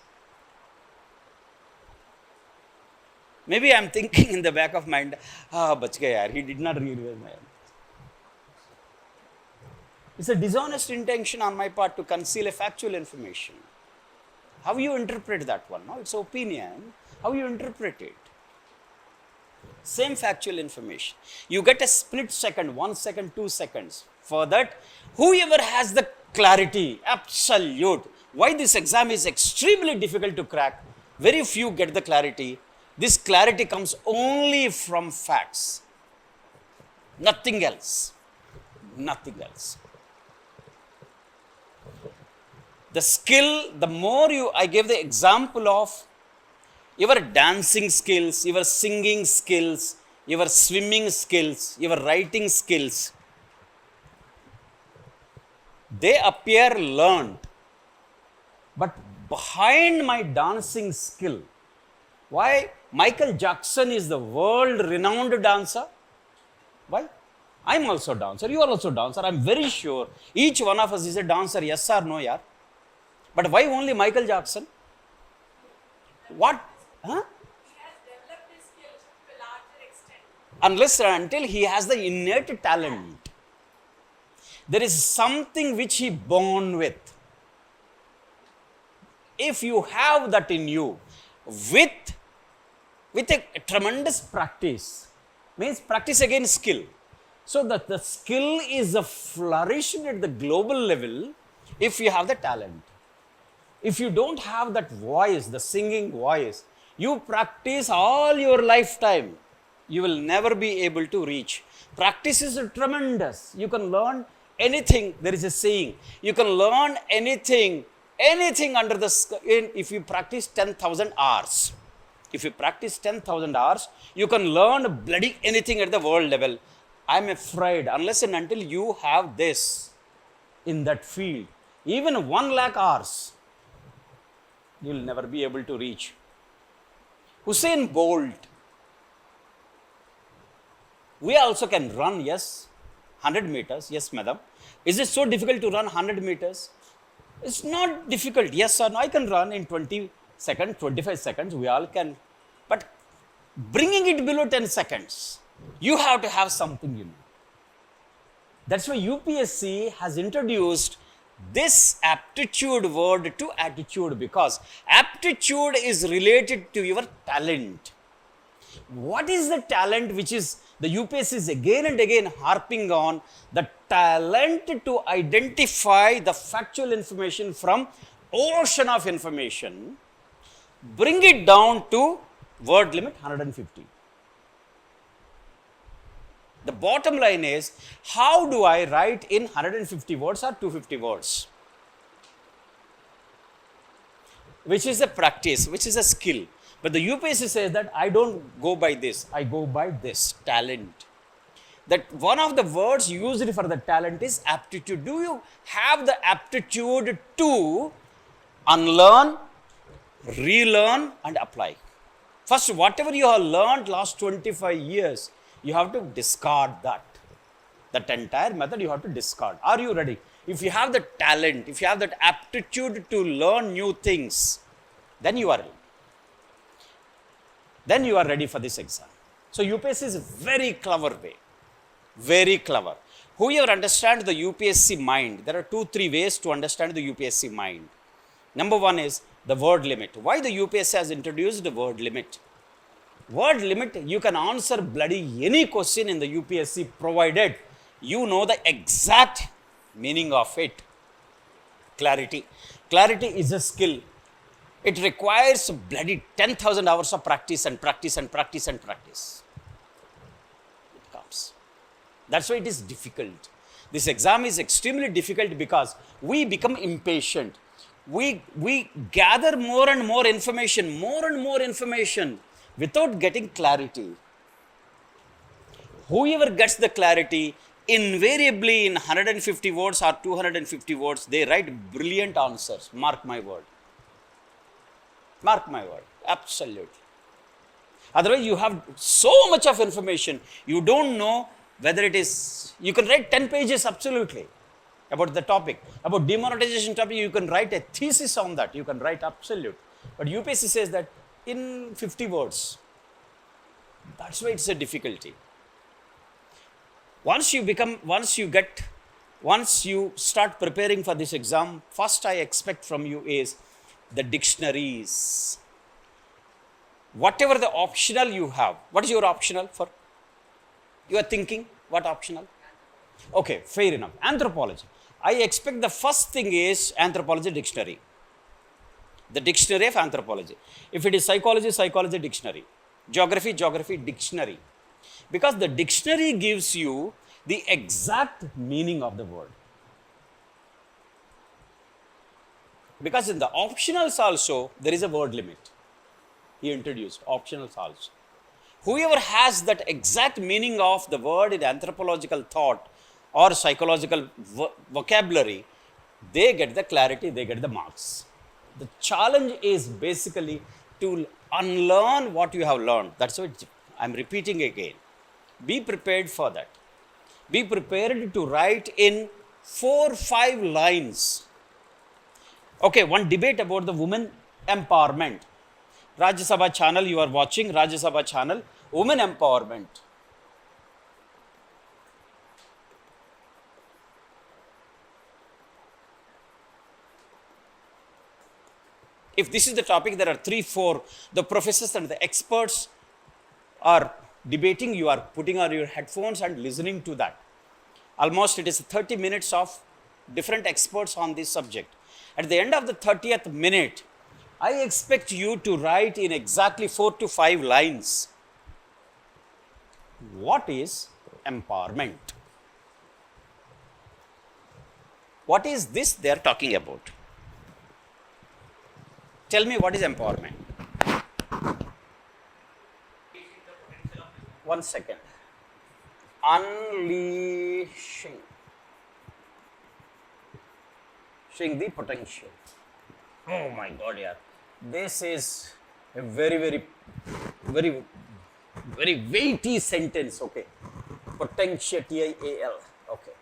Maybe I'm thinking in the back of mind, bach gaya yaar, he did not realize my. It's a dishonest intention on my part to conceal a factual information. How you interpret that one? No, it's opinion. How you interpret it? Same factual information. You get a split second, 1 second, 2 seconds. For that, whoever has the clarity, absolute. Why this exam is extremely difficult to crack? Very few get the clarity. This clarity comes only from facts. Nothing else. Nothing else. The skill, the more I gave the example of your dancing skills, your singing skills, your swimming skills, your writing skills, they appear learned. But behind my dancing skill, why Michael Jackson is the world-renowned dancer? Why? I'm also a dancer, you are also a dancer. I'm very sure each one of us is a dancer, yes or no, yaar? But why only Michael Jackson? What? Huh? He has developed his skills to a larger extent. Unless and until he has the innate talent. There is something which he born with. If you have that in you, with a tremendous practice, means practice again skill. So that the skill is flourished at the global level if you have the talent. If you don't have that voice, the singing voice, you practice all your lifetime, you will never be able to reach. Practice is tremendous. You can learn anything. There is a saying. You can learn anything under the sky if you practice 10,000 hours. If you practice 10,000 hours, you can learn bloody anything at the world level. I'm afraid, unless and until you have this in that field, even 1 lakh hours, you will never be able to reach. Usain Bolt. We also can run, yes, 100 meters, yes, madam. Is it so difficult to run 100 meters? It's not difficult, yes or no. I can run in 20 seconds, 25 seconds, we all can. But bringing it below 10 seconds, you have to have something in it. That's why UPSC has introduced this aptitude word to attitude, because aptitude is related to your talent. What is the talent which is the UPSC is again and again harping on? The talent to identify the factual information from ocean of information, bring it down to word limit 150. The bottom line is, how do I write in 150 words or 250 words? Which is a practice, which is a skill. But the UPSC says that I don't go by this, I go by this, talent. That one of the words used for the talent is aptitude. Do you have the aptitude to unlearn, relearn and apply? First, whatever you have learned last 25 years, you have to discard that. That entire method you have to discard. Are you ready? If you have the talent, if you have that aptitude to learn new things, then you are ready. Then you are ready for this exam. So UPSC is a very clever way. Very clever. Whoever understands the UPSC mind, there are 2-3 ways to understand the UPSC mind. Number one is the word limit. Why the UPSC has introduced the word limit? Word limit, you can answer bloody any question in the UPSC provided you know the exact meaning of it. Clarity. Clarity is a skill. It requires bloody 10,000 hours of practice and practice and practice and practice. It comes. That's why it is difficult. This exam is extremely difficult because we become impatient. We gather more and more information without getting clarity. Whoever gets the clarity, invariably in 150 words or 250 words, they write brilliant answers. Mark my word. Mark my word. Absolutely. Otherwise, you have so much of information, you don't know whether it is, you can write 10 pages absolutely about the topic. About demonetization topic, you can write a thesis on that. You can write absolute. But UPSC says that in 50 words. That's why it's a difficulty. Once you start preparing for this exam, first I expect from you is the dictionaries. Whatever the optional you have. What is your optional for? You are thinking, what optional? Okay, fair enough. Anthropology. I expect the first thing is anthropology dictionary. The dictionary of anthropology. If it is psychology, psychology dictionary. Geography, geography dictionary. Because the dictionary gives you the exact meaning of the word. Because in the optionals also, there is a word limit. He introduced optionals also. Whoever has that exact meaning of the word in anthropological thought or psychological vocabulary, they get the clarity, they get the marks. The challenge is basically to unlearn what you have learned. That's what I'm repeating again. Be prepared for that. Be prepared to write in 4-5 lines. Okay, one debate about the women empowerment. Rajya Sabha channel, you are watching Rajya Sabha channel, women empowerment. If this is the topic, there are 3-4, the professors and the experts are debating, you are putting on your headphones and listening to that. Almost it is 30 minutes of different experts on this subject. At the end of the 30th minute, I expect you to write in exactly 4 to 5 lines. What is empowerment? What is this they are talking about? Tell me what is empowerment. 1 second. Unleashing the potential. Oh my God, yeah. This is a very weighty sentence. Okay. Potential, T-I-A-L. Okay.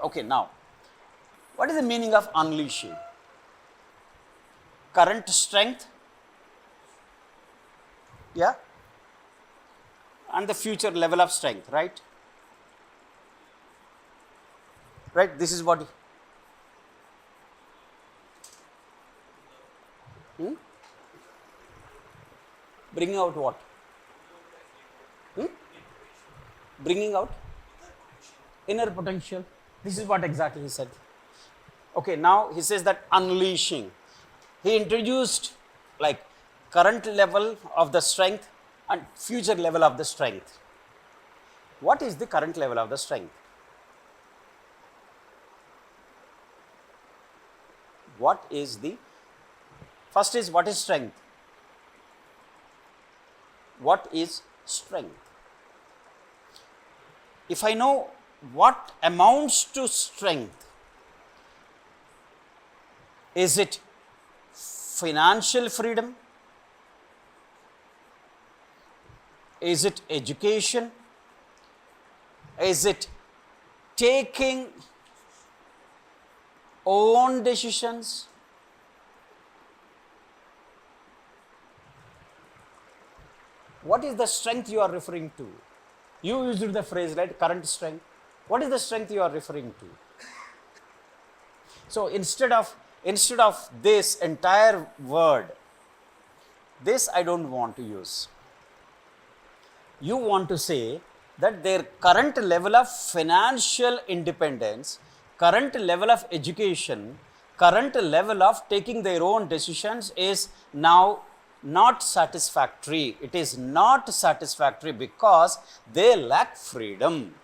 Okay, now, what is the meaning of unleashing? Current strength, Yeah? And the future level of strength, right? Right, this is what. Bringing out what? Bringing out inner potential. This is what exactly he said. Okay, now he says that unleashing. He introduced like current level of the strength and future level of the strength. What is the current level of the strength? What is the, first is what is strength? What is strength? If I know what amounts to strength, is it financial freedom? Is it education? Is it taking own decisions? What is the strength you are referring to? You used the phrase, right? Current strength. What is the strength you are referring to? So instead of this entire word, this I don't want to use. You want to say that their current level of financial independence, current level of education, current level of taking their own decisions is now not satisfactory. It is not satisfactory because they lack freedom.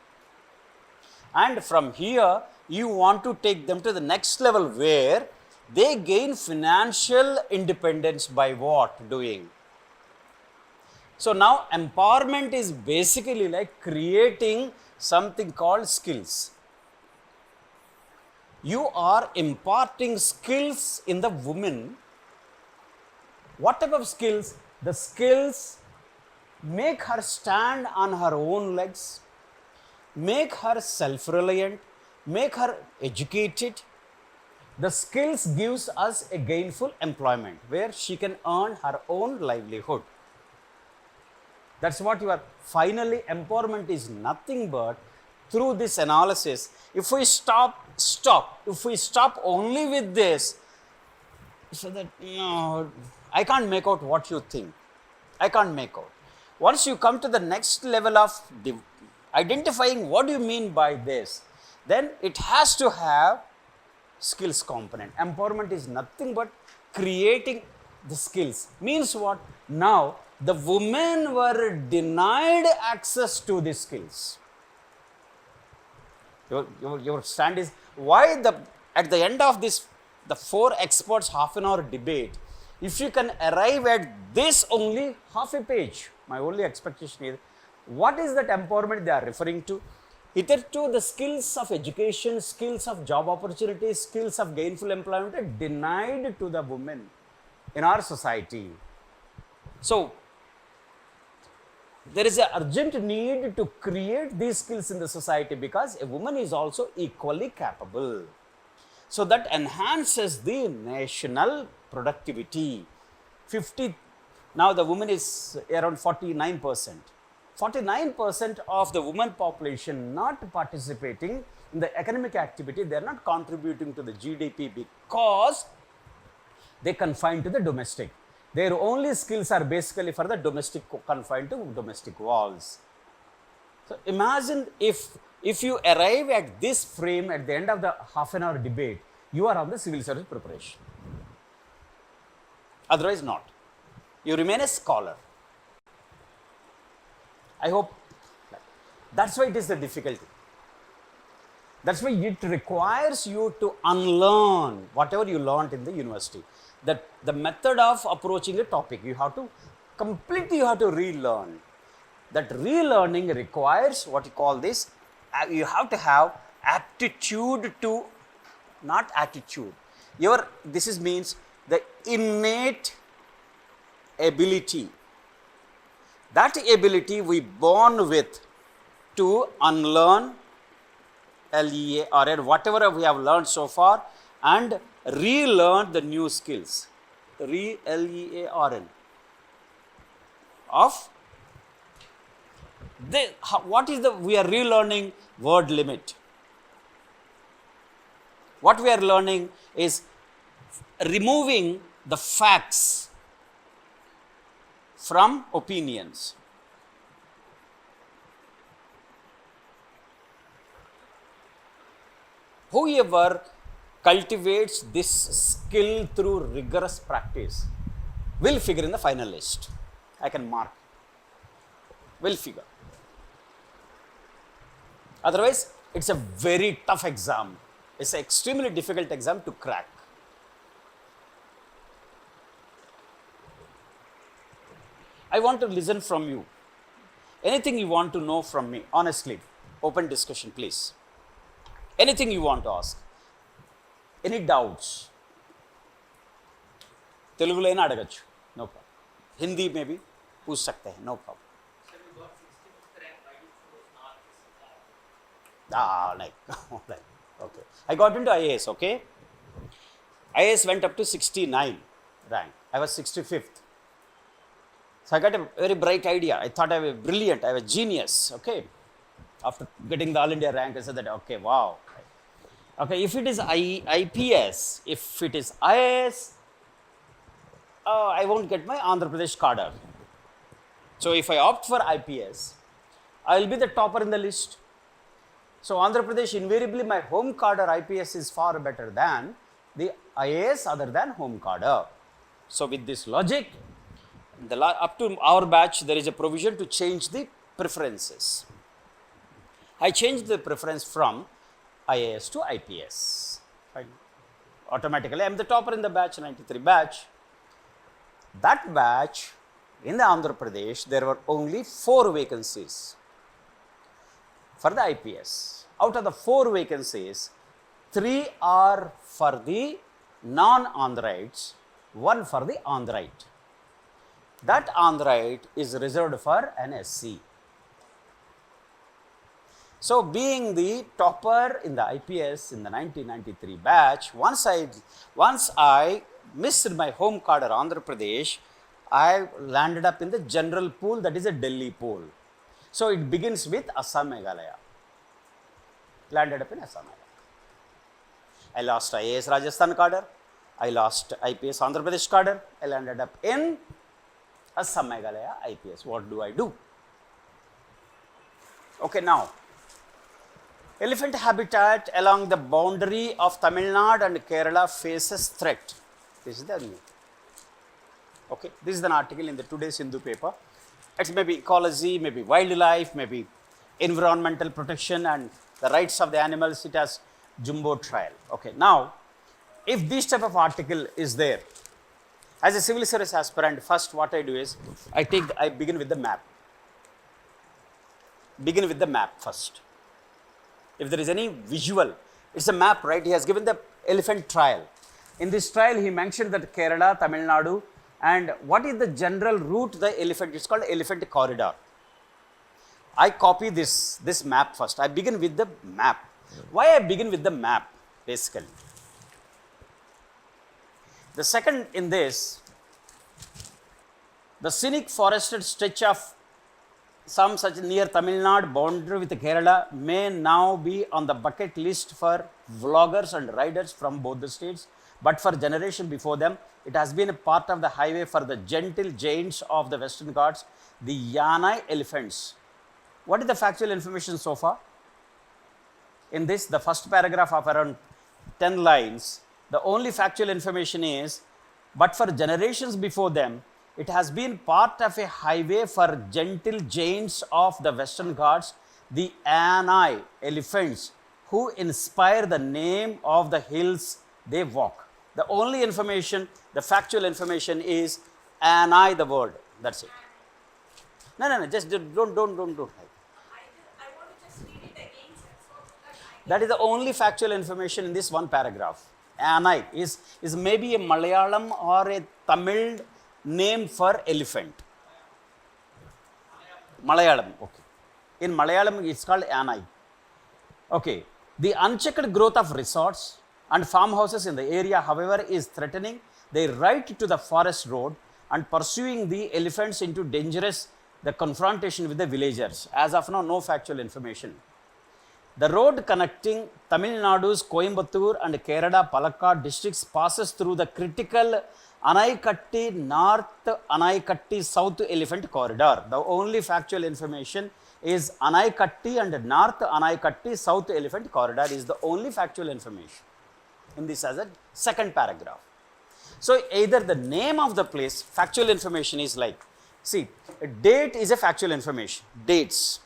And from here, you want to take them to the next level where they gain financial independence by what? Doing. So now empowerment is basically like creating something called skills. You are imparting skills in the woman. What type of skills? The skills make her stand on her own legs, make her self-reliant, make her educated. The skills gives us a gainful employment where she can earn her own livelihood. That's what you are. Finally, empowerment is nothing but through this analysis. If we stop only with this, so that, I can't make out what you think. I can't make out. Once you come to the next level of identifying what do you mean by this, then it has to have skills component. Empowerment is nothing but creating the skills. Means what? Now, the women were denied access to the skills. Your stand is why at the end of this, the 4 experts half an hour debate, if you can arrive at this only half a page, my only expectation is, what is that empowerment they are referring to? Hitherto, the skills of education, skills of job opportunities, skills of gainful employment are denied to the women in our society. So, there is an urgent need to create these skills in the society because a woman is also equally capable. So, that enhances the national productivity. Now the woman is around 49%. 49% of the women population not participating in the economic activity, they are not contributing to the GDP because they confined to the domestic. Their only skills are basically for the domestic, confined to domestic walls. So imagine if you arrive at this frame at the end of the half an hour debate, you are on the civil service preparation. Otherwise not. You remain a scholar. I hope that's why it is the difficulty. That's why it requires you to unlearn whatever you learned in the university. That the method of approaching a topic, you have to relearn. That relearning requires what you call this, you have to have aptitude to, not attitude. This means the innate ability. That ability we born with to unlearn, LEARN, whatever we have learned so far, and relearn the new skills. LEARN. of what is the, we are relearning word limit. What we are learning is removing the facts from opinions. Whoever cultivates this skill through rigorous practice will figure in the final list. I can mark. Will figure. Otherwise, it's a very tough exam. It's an extremely difficult exam to crack. I want to listen from you. Anything you want to know from me, honestly, open discussion, please. Anything you want to ask. Any doubts? Telugu lo aina adagachu. No problem. Hindi maybe पूछ सकते हैं. No problem. Like, okay. I got into IAS, okay? IAS went up to 69 rank. I was 65th. So I got a very bright idea. I thought I was brilliant. I was genius, okay? After getting the All India rank, I said that, okay, wow. Okay, if it is IPS, if it is IAS, I won't get my Andhra Pradesh cadre. So if I opt for IPS, I will be the topper in the list. So Andhra Pradesh, invariably my home cadre IPS is far better than the IAS other than home cadre. So with this logic, up to our batch, there is a provision to change the preferences. I changed the preference from IAS to IPS. Fine. Automatically, I am the topper in the batch, 93 batch. That batch, in the Andhra Pradesh, there were only 4 vacancies for the IPS. Out of the 4 vacancies, 3 are for the non-Andhrites, 1 for the Andhrite. That Andhrite is reserved for an SC. So being the topper in the IPS in the 1993 batch, once I missed my home cadre Andhra Pradesh, I landed up in the general pool, that is a Delhi pool. So it begins with Assam Meghalaya. Landed up in Assam Meghalaya. I lost IAS Rajasthan cadre, I lost IPS Andhra Pradesh cadre, I landed up in Assam Meghalaya IPS. What do I do? Okay, now, elephant habitat along the boundary of Tamil Nadu and Kerala faces threat. This is the new. Okay, this is an article in the today's Hindu paper. It may be ecology, maybe wildlife, maybe environmental protection and the rights of the animals. It has jumbo trial. Okay, now, if this type of article is there, as a civil service aspirant, first what I do is, I begin with the map. Begin with the map first. If there is any visual, it's a map, right? He has given the elephant trial. In this trial, he mentioned that Kerala, Tamil Nadu, and what is the general route the elephant, it's called elephant corridor. I copy this map first. I begin with the map. Why I begin with the map, basically? The second in this, the scenic forested stretch of some such near Tamil Nadu boundary with Kerala may now be on the bucket list for vloggers and riders from both the states, but for generation before them, it has been a part of the highway for the gentle giants of the Western Ghats, the Yanai elephants. What is the factual information so far? In this, the first paragraph of around 10 lines, the only factual information is, but for generations before them, it has been part of a highway for gentle giants of the Western Ghats, the Yanai elephants, who inspire the name of the hills they walk. The only information, the factual information is Yanai, the word. That's it. No, just don't. I want to just read it again, sir. So That is the only factual information in this one paragraph. Yanai is maybe a Malayalam or a Tamil name for elephant. Malayalam, okay. In Malayalam, it's called Yanai. Okay. The unchecked growth of resorts and farmhouses in the area, however, is threatening their right to the forest road. and pursuing the elephants into the confrontation with the villagers. As of now, no factual information. The road connecting Tamil Nadu's Coimbatore and Kerala Palakkad districts passes through the critical Anaikatti North Anaikatti South Elephant Corridor. The only factual information is Anaikatti and North Anaikatti South Elephant Corridor is the only factual information in this as a second paragraph. So either the name of the place, factual information is like, see, a date is a factual information, dates,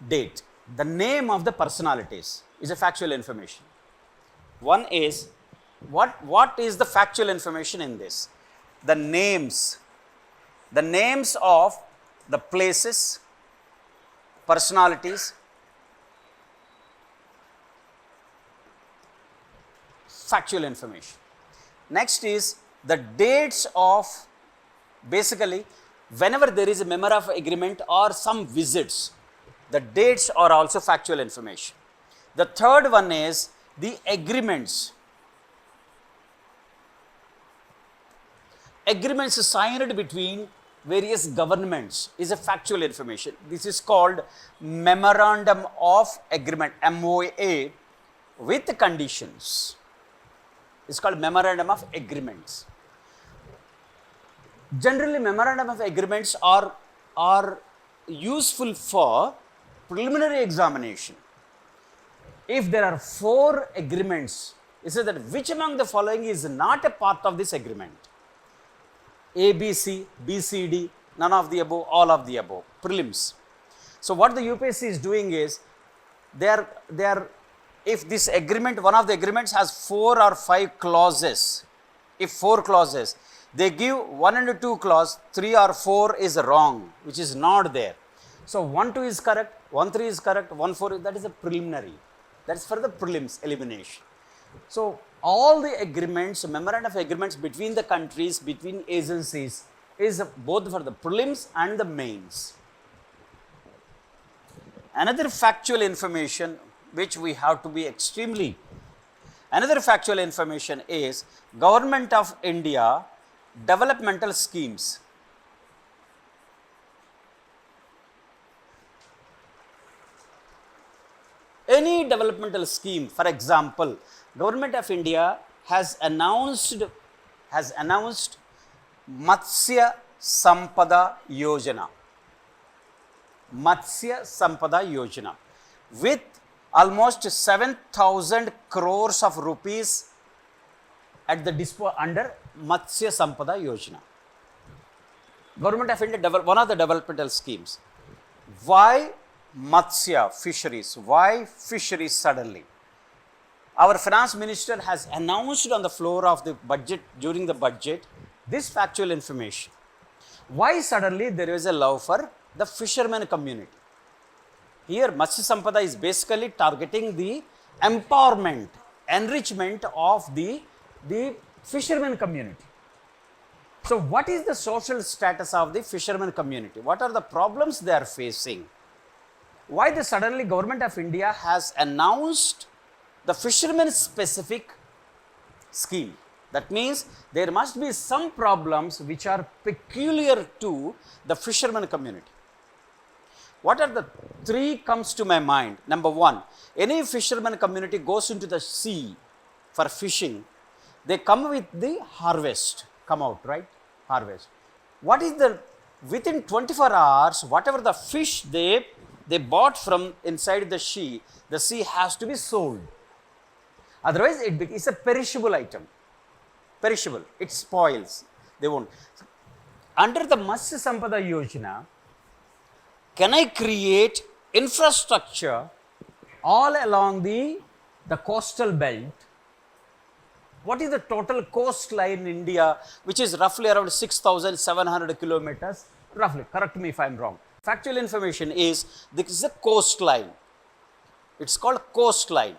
date. The name of the personalities is a factual information. One is, what is the factual information in this? The names of the places, personalities, factual information. Next is the dates of, basically, whenever there is a member of agreement or some visits, the dates are also factual information. The third one is the agreements. Agreements signed between various governments is a factual information. This is called Memorandum of Agreement, MOA, with conditions. It's called Memorandum of Agreements. Generally, Memorandum of Agreements are useful for preliminary examination. If there are 4 agreements, it says that which among the following is not a part of this agreement? A, B, C, B, C, D, none of the above, all of the above, prelims. So what the UPSC is doing is, if this agreement, one of the agreements has 4 or 5 clauses, if 4 clauses, they give 1 and 2 clause, 3 or 4 is wrong, which is not there. So 1, 2 is correct, 1, 3 is correct, 1, 4, that is a preliminary. That is for the prelims elimination. So all the agreements, memorandum of agreements between the countries, between agencies, is both for the prelims and the mains. Another factual information which we have to be another factual information is Government of India developmental schemes. Any developmental scheme, for example, Government of India has announced Matsya Sampada Yojana. Matsya Sampada Yojana with almost 7,000 crores of rupees at the under Matsya Sampada Yojana. Government of India one of the developmental schemes. Why Matsya, fisheries? Why fisheries suddenly? Our finance minister has announced on the floor of the budget, during the budget, this factual information. Why suddenly there is a love for the fishermen community? Here Matsya Sampada is basically targeting the empowerment, enrichment of the fishermen community. So what is the social status of the fishermen community? What are the problems they are facing? Why the suddenly Government of India has announced the fishermen specific scheme? That means there must be some problems which are peculiar to the fishermen community. What are the 3 comes to my mind? Number 1, any fisherman community goes into the sea for fishing, they come with the harvest, come out, right? Harvest. What is within 24 hours, whatever the fish they bought from inside the sea has to be sold. Otherwise, it's a perishable item. Perishable, it spoils. They won't. Under the Matsya Sampada Yojana, can I create infrastructure all along the coastal belt? What is the total coastline in India, which is roughly around 6,700 kilometers? Roughly, correct me if I am wrong. Factual information is, this is a coastline. It's called coastline.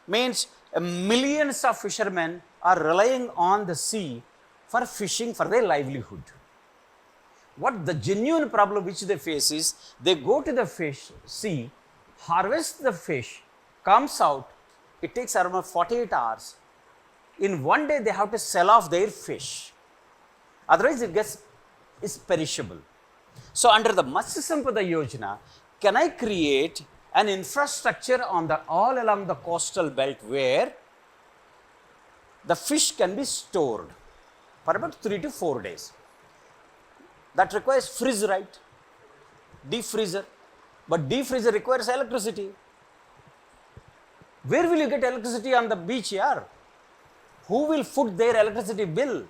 Means millions of fishermen are relying on the sea for fishing for their livelihood. What the genuine problem which they face is, they go to the sea, harvest the fish, comes out, it takes around 48 hours. In one day, they have to sell off their fish. Otherwise it is perishable. So under the Matsya Sampada Yojana, can I create an infrastructure on the all along the coastal belt where the fish can be stored for about 3 to 4 days? That requires freeze, right? Deep freezer. But deep freezer requires electricity. Where will you get electricity on the beach here? Who will foot their electricity bill?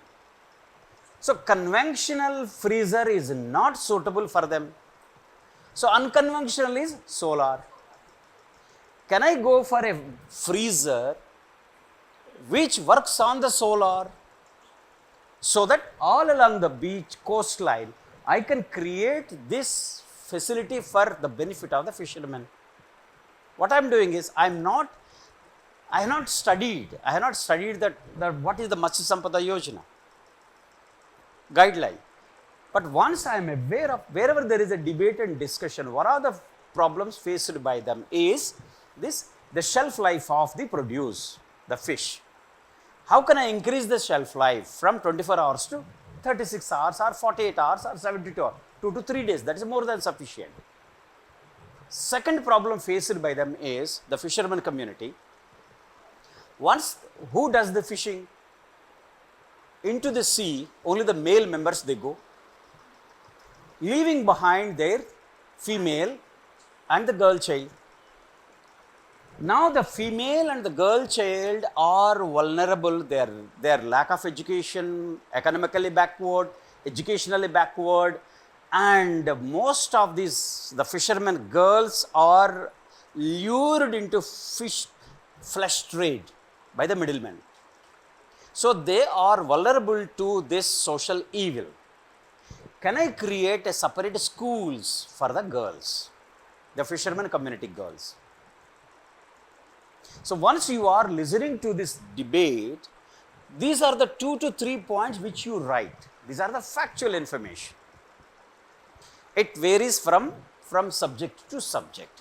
So conventional freezer is not suitable for them. So unconventional is solar. Can I go for a freezer which works on the solar, so that all along the beach coastline I can create this facility for the benefit of the fishermen? What I am doing is I have not studied that what is the Matsya Sampada Yojana guideline. But once I am aware of, wherever there is a debate and discussion, what are the problems faced by them is this, the shelf life of the produce, the fish. How can I increase the shelf life from 24 hours to 36 hours or 48 hours or 72 hours, 2 to 3 days? That is more than sufficient. Second problem faced by them is the fisherman community. Once, who does the fishing? Into the sea, only the male members they go, leaving behind their female and the girl child. Now the female and the girl child are vulnerable. Their lack of education, economically backward, educationally backward, and most of these, the fishermen girls are lured into flesh trade by the middlemen. So they are vulnerable to this social evil. Can I create a separate schools for the girls, the fishermen community girls? So once you are listening to this debate, these are the 2 to 3 points which you write. These are the factual information. It varies from subject to subject.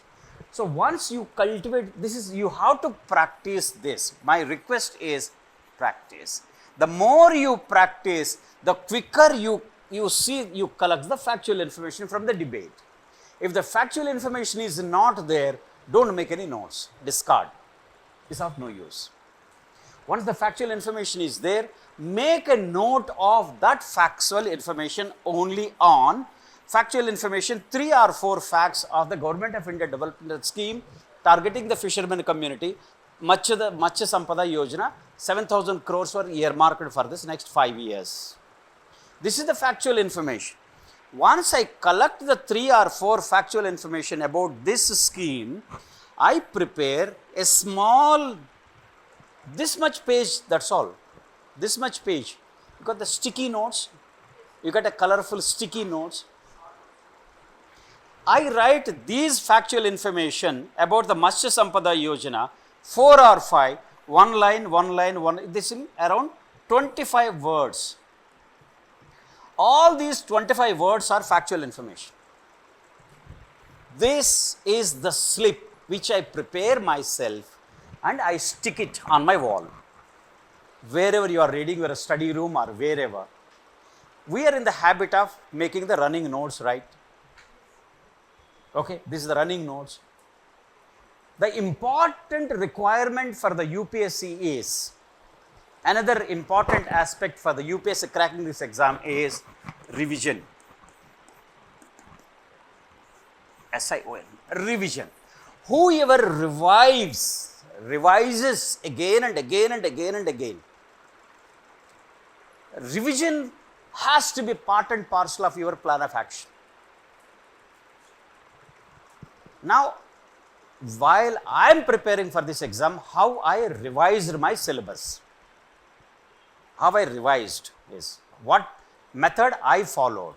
So once you cultivate, you have to practice this. My request is practice. The more you practice, the quicker you collect the factual information from the debate. If the factual information is not there, don't make any notes, discard. It's of no use. Once the factual information is there, make a note of that factual information only on factual information, 3 or 4 facts of the Government of India development scheme targeting the fishermen community, Matsya Sampada Yojana, 7,000 crores were earmarked for this next 5 years. This is the factual information. Once I collect the 3 or 4 factual information about this scheme, I prepare a small, this much page, that's all, this much page. You got the sticky notes, you got a colorful sticky notes. I write these factual information about the Matsya Sampada Yojana, 4 or 5, one line, this is around 25 words. All these 25 words are factual information. This is the slip which I prepare myself and I stick it on my wall. Wherever you are reading, your study room or wherever. We are in the habit of making the running notes, right? Okay, this is the running notes. The important requirement for the UPSC is, another important aspect for the UPSC cracking this exam is revision. SION, revision. Whoever revises again and again and again and again. Revision has to be part and parcel of your plan of action. Now, while I am preparing for this exam, how I revised my syllabus. How I revised is what method I followed.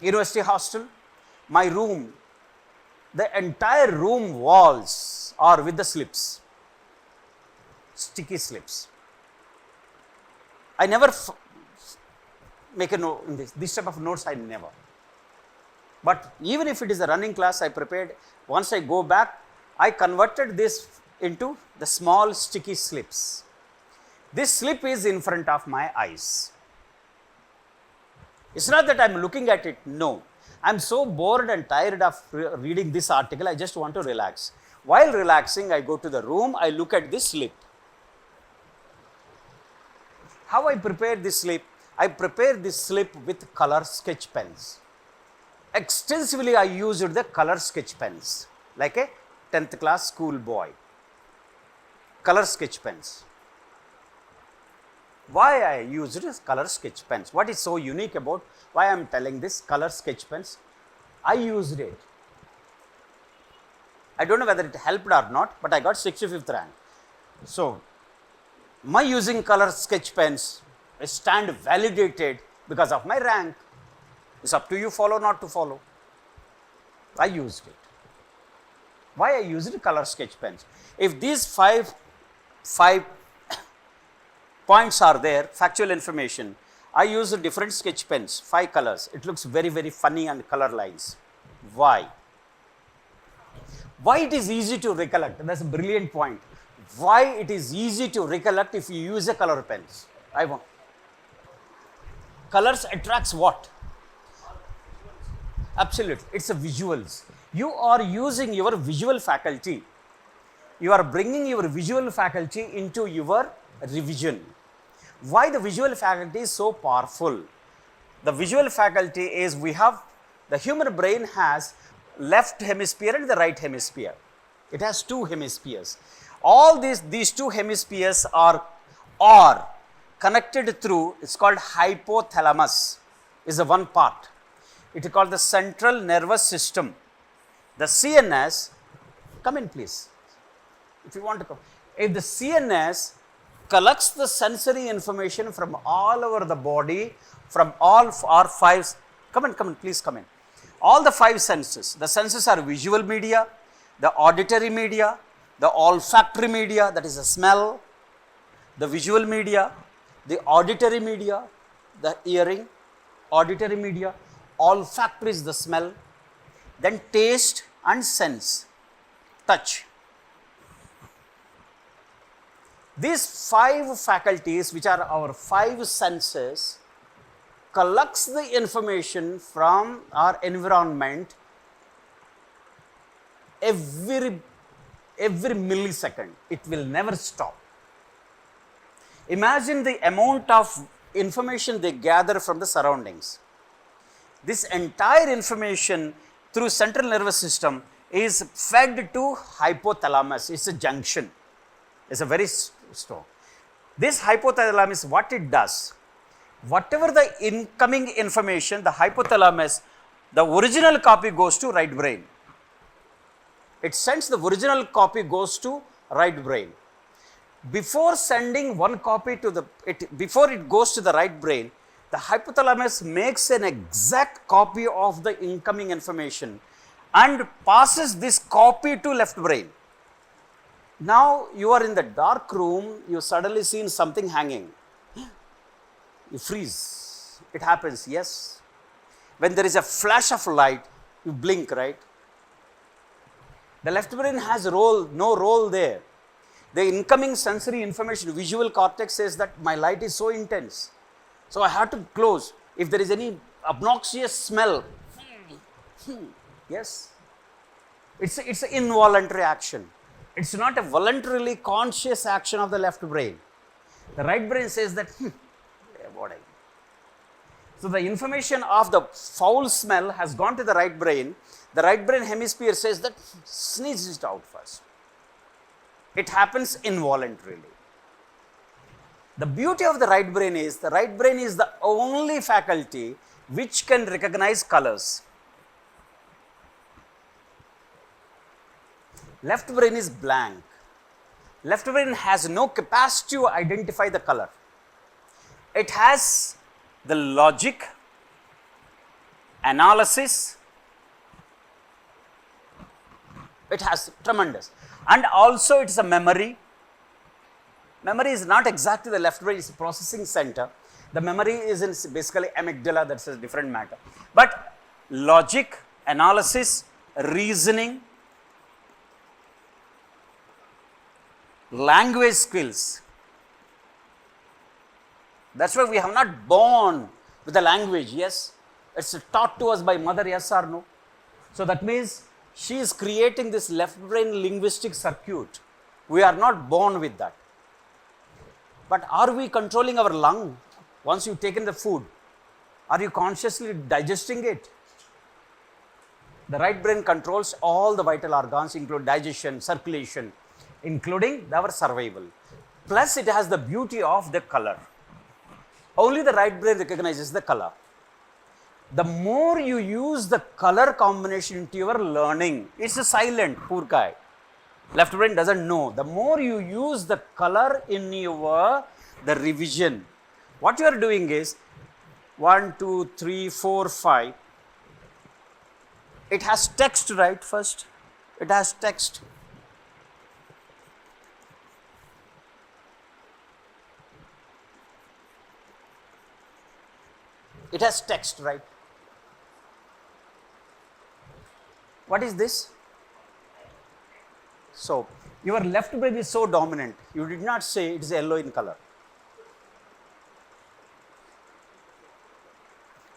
University hostel, my room, the entire room walls are with the slips, sticky slips. I never make a note in this type of notes, I never. But even if it is a running class, I prepared, once I go back, I converted this into the small sticky slips. This slip is in front of my eyes. It's not that I'm looking at it, no. I'm so bored and tired of reading this article, I just want to relax. While relaxing, I go to the room, I look at this slip. How I prepare this slip? I prepare this slip with color sketch pens. Extensively, I used the color sketch pens, like a 10th class school boy. Color sketch pens. Why I used color sketch pens? What is so unique about why I am telling this color sketch pens? I used it. I don't know whether it helped or not, but I got 65th rank. So, my using color sketch pens stand validated because of my rank. It's up to you follow or not to follow. I used it. Why I used color sketch pens? If these five points are there, factual information, I use different sketch pens, 5 colors. It looks very, very funny and color lines. Why? Why it is easy to recollect? That's a brilliant point. Why it is easy to recollect if you use a color pens? I want. Colors attracts what? Absolutely. It's a visuals. You are using your visual faculty. You are bringing your visual faculty into your revision. Why the visual faculty is so powerful? The visual faculty is the human brain has left hemisphere and the right hemisphere. It has 2 hemispheres. All these 2 hemispheres are connected through, it's called hypothalamus, is the one part. It is called the central nervous system. The CNS, come in please, if you want to come. If the CNS collects the sensory information from all over the body, from all our 5, come in, please come in. All the 5 senses, the senses are visual media, the auditory media, the olfactory media, that is the smell, the visual media, the auditory media, the hearing, auditory media, olfactory is the smell, then taste and sense, touch. These 5 faculties, which are our 5 senses, collects the information from our environment every millisecond. It will never stop. Imagine the amount of information they gather from the surroundings. This entire information through central nervous system is fed to hypothalamus. It's a junction. It's a very strong. This hypothalamus, what it does, whatever the incoming information, the hypothalamus, the original copy goes to right brain. It sends the original copy goes to right brain. Before sending one copy to before it goes to the right brain, the hypothalamus makes an exact copy of the incoming information and passes this copy to left brain. Now you are in the dark room, you suddenly seen something hanging. You freeze. It happens, yes. When there is a flash of light, you blink, right? The left brain has no role there. The incoming sensory information, visual cortex says that my light is so intense. So I have to close. If there is any obnoxious smell, yes. It's an involuntary action. It's not a voluntarily conscious action of the left brain. The right brain says that, what I do. So the information of the foul smell has gone to the right brain. The right brain hemisphere says that sneeze it out first. It happens involuntarily. The beauty of the right brain is the only faculty which can recognize colors. Left brain is blank. Left brain has no capacity to identify the color. It has the logic, analysis, it has tremendous. And also it is a memory. Memory is not exactly the left brain, it's a processing center. The memory is in basically amygdala, that's a different matter. But logic, analysis, reasoning, language skills. That's why we have not born with the language, yes. It's taught to us by mother, yes or no. So that means she is creating this left brain linguistic circuit. We are not born with that. But are we controlling our lung once you've taken the food? Are you consciously digesting it? The right brain controls all the vital organs, including digestion, circulation, including our survival. Plus, it has the beauty of the color. Only the right brain recognizes the color. The more you use the color combination into your learning, it's a silent, poor guy. Left brain doesn't know. The more you use the color in the revision, what you are doing is 1, 2, 3, 4, 5. It has text, right? First, it has text. It has text, right? What is this? So, your left brain is so dominant, you did not say it is yellow in color.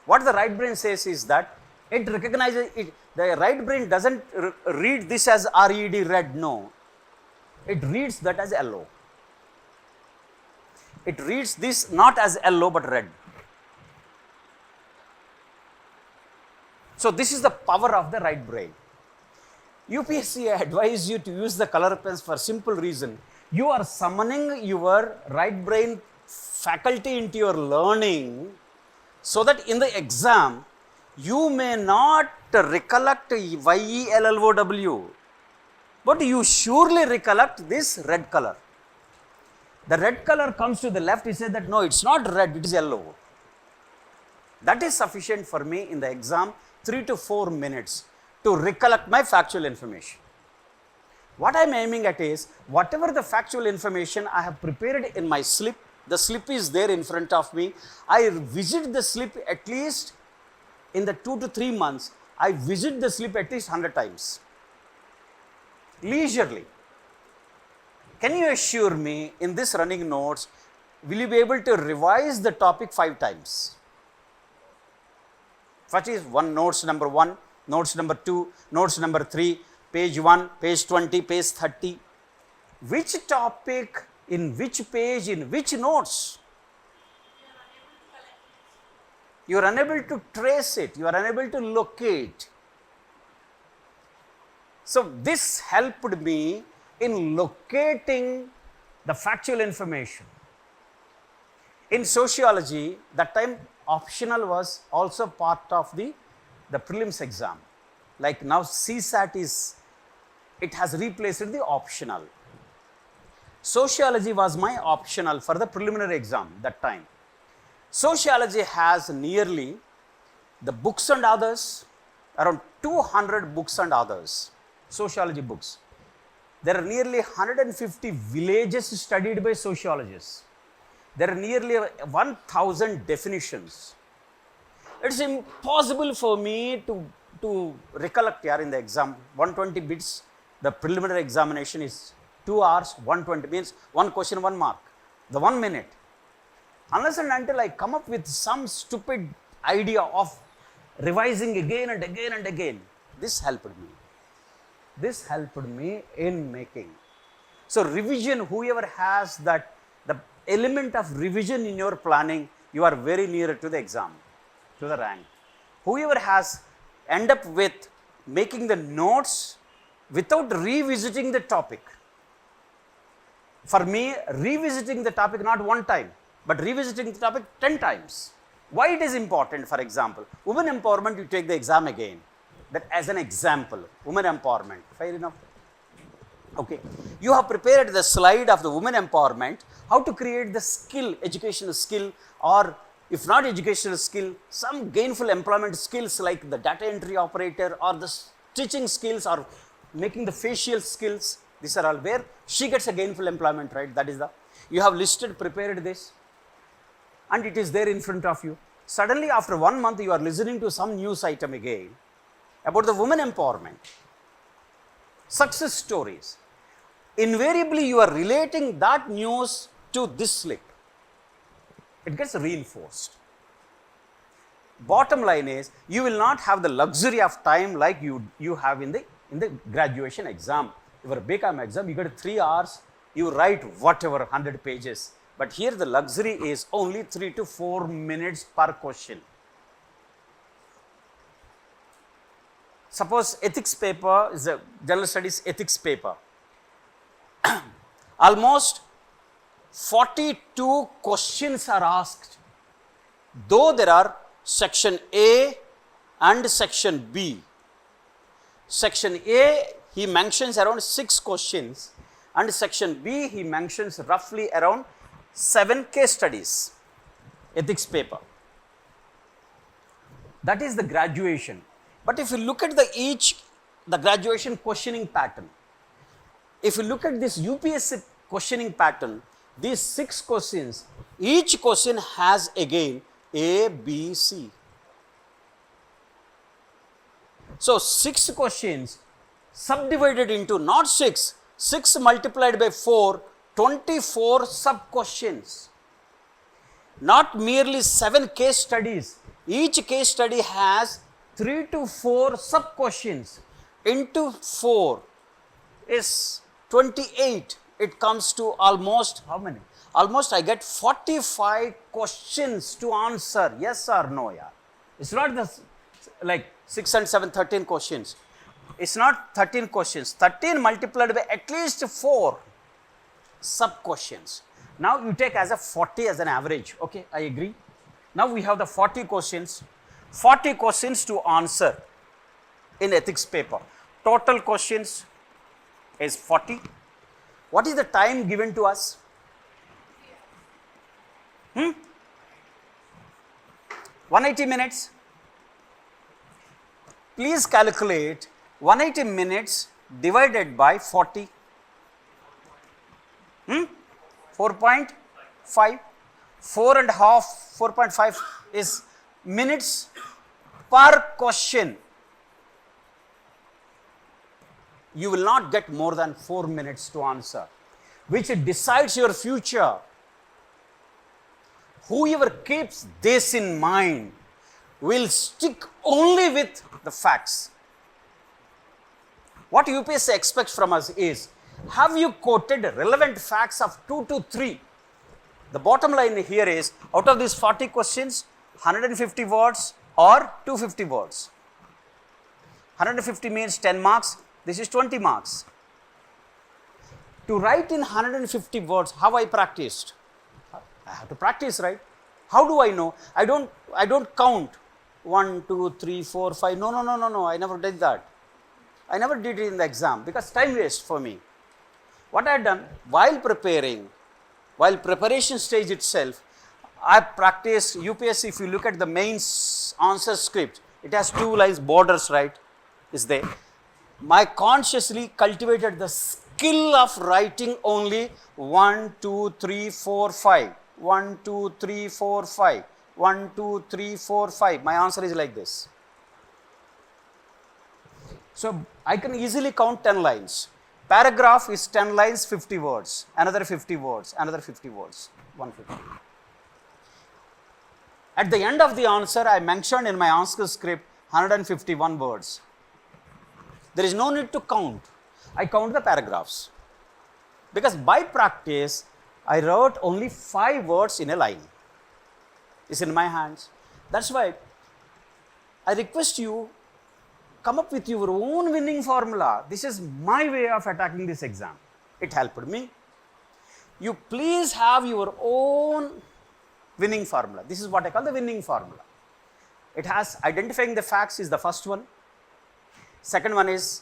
What the right brain says is that it recognizes it. The right brain doesn't read this as RED, red, no. It reads that as yellow. It reads this not as yellow but red. So, this is the power of the right brain. UPSC advise you to use the color pens for simple reason. You are summoning your right brain faculty into your learning so that in the exam, you may not recollect YELLOW, but you surely recollect this red color. The red color comes to the left, he said that no, it's not red, it is yellow. That is sufficient for me in the exam, 3 to 4 minutes to recollect my factual information. What I am aiming at is, whatever the factual information I have prepared in my slip, the slip is there in front of me. I visit the slip at least in the 2 to 3 months, I visit the slip at least 100 times. Leisurely. Can you assure me in this running notes, will you be able to revise the topic 5 times? First is notes number 1, notes number 2, notes number 3, page 1, page 20, page 30. Which topic, in which page, in which notes? You are unable to trace it, you are unable to locate. So, this helped me in locating the factual information. In sociology, that time optional was also part of the prelims exam. Like now CSAT it has replaced the optional. Sociology was my optional for the preliminary exam that time. Sociology has nearly the books and others, around 200 books and others, sociology books. There are nearly 150 villages studied by sociologists. There are nearly 1000 definitions. It's impossible for me to recollect here in the exam. 120 bits, the preliminary examination is 2 hours, 120 means 1 question, 1 mark, the 1 minute. Unless and until I come up with some stupid idea of revising again and again and again, this helped me. This helped me in making. So revision, whoever has that, the element of revision in your planning, you are very near to the exam, to the rank. Whoever has end up with making the notes without revisiting the topic. For me, revisiting the topic not 1 time, but revisiting the topic 10 times. Why it is important? For example, women empowerment, you take the exam again. That as an example, women empowerment, fair enough. Okay, you have prepared the slide of the women empowerment, how to create the skill, educational skill, or if not educational skill, some gainful employment skills like the data entry operator or the stitching skills or making the facial skills. These are all where she gets a gainful employment, right? That is you have listed, prepared this, and it is there in front of you. Suddenly after 1 month, you are listening to some news item again about the women empowerment, success stories. Invariably, you are relating that news to this slip. It gets reinforced. bottom line is, you will not have the luxury of time like you have in the graduation exam. Your BCom exam, you get 3 hours, you write whatever 100 pages. But here the luxury is only 3 to 4 minutes per question. Suppose ethics paper is a general studies ethics paper. Almost 42 questions are asked. Though there are section A and section B. Section A, he mentions around 6 questions, and section B, he mentions roughly around 7 case studies, ethics paper. That is the graduation. But if you look at the graduation questioning pattern, if you look at this UPSC questioning pattern, these 6 questions, each question has again A, B, C. So 6 questions subdivided into not 6 multiplied by 4, 24 sub questions. Not merely 7 case studies. Each case study has 3 to 4 sub questions. Into 4 is 28. It comes to almost how many? Almost I get 45 questions to answer, yes or no. Yeah. It's not the like 6 and 7, 13 questions. It's not 13 questions. 13 multiplied by at least 4 sub questions. Now you take as a 40 as an average. Okay, I agree. Now we have the 40 questions. 40 questions to answer in ethics paper. Total questions is 40. What is the time given to us? 180 minutes. Please calculate 180 minutes divided by 40. 4.5. 4.5 is minutes per question. You will not get more than 4 minutes to answer, which decides your future. Whoever keeps this in mind will stick only with the facts. What UPSC expects from us is, have you quoted relevant facts of 2 to 3? The bottom line here is, out of these 40 questions, 150 words or 250 words. 150 means 10 marks. This is 20 marks. To write in 150 words, how I practiced? I have to practice, right? How do I know? I don't count 1, 2, 3, 4, 5. No. I never did that. I never did it in the exam because time waste for me. What I had done while preparing, while preparation stage itself, I practiced UPSC. If you look at the main answer script, it has 2 lines, borders, right? Is there. I consciously cultivated the skill of writing only 1, 2, 3, 4, 5. 1, 2, 3, 4, 5. 1, 2, 3, 4, 5. My answer is like this. So I can easily count 10 lines. Paragraph is 10 lines, 50 words. Another 50 words. Another 50 words. 150. At the end of the answer, I mentioned in my answer script 151 words. There is no need to count. I count the paragraphs. Because by practice, I wrote only 5 words in a line. It's in my hands. That's why I request you, come up with your own winning formula. This is my way of attacking this exam. It helped me. You please have your own winning formula. This is what I call the winning formula. It has identifying the facts is the first one. Second one is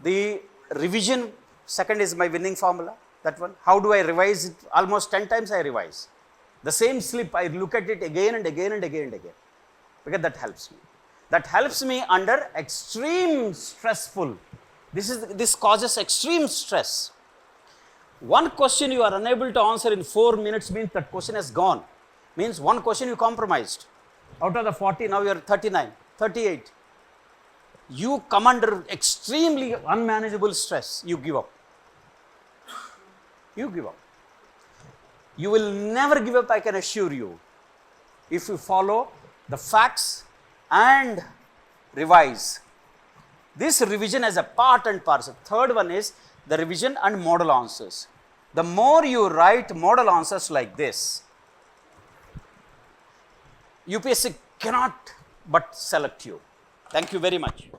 the revision. Second is my winning formula. That one. How do I revise it? Almost 10 times I revise. The same slip, I look at it again and again and again and again. Because that helps me. That helps me under extreme stressful. This causes extreme stress. One question you are unable to answer in 4 minutes means that question has gone. Means one question you compromised. Out of the 40, now you are 39, 38. You come under extremely unmanageable stress. You give up. You give up. You will never give up, I can assure you, if you follow the facts and revise. This revision as a part and parcel. Third one is the revision and model answers. The more you write model answers like this, UPSC cannot but select you. Thank you very much.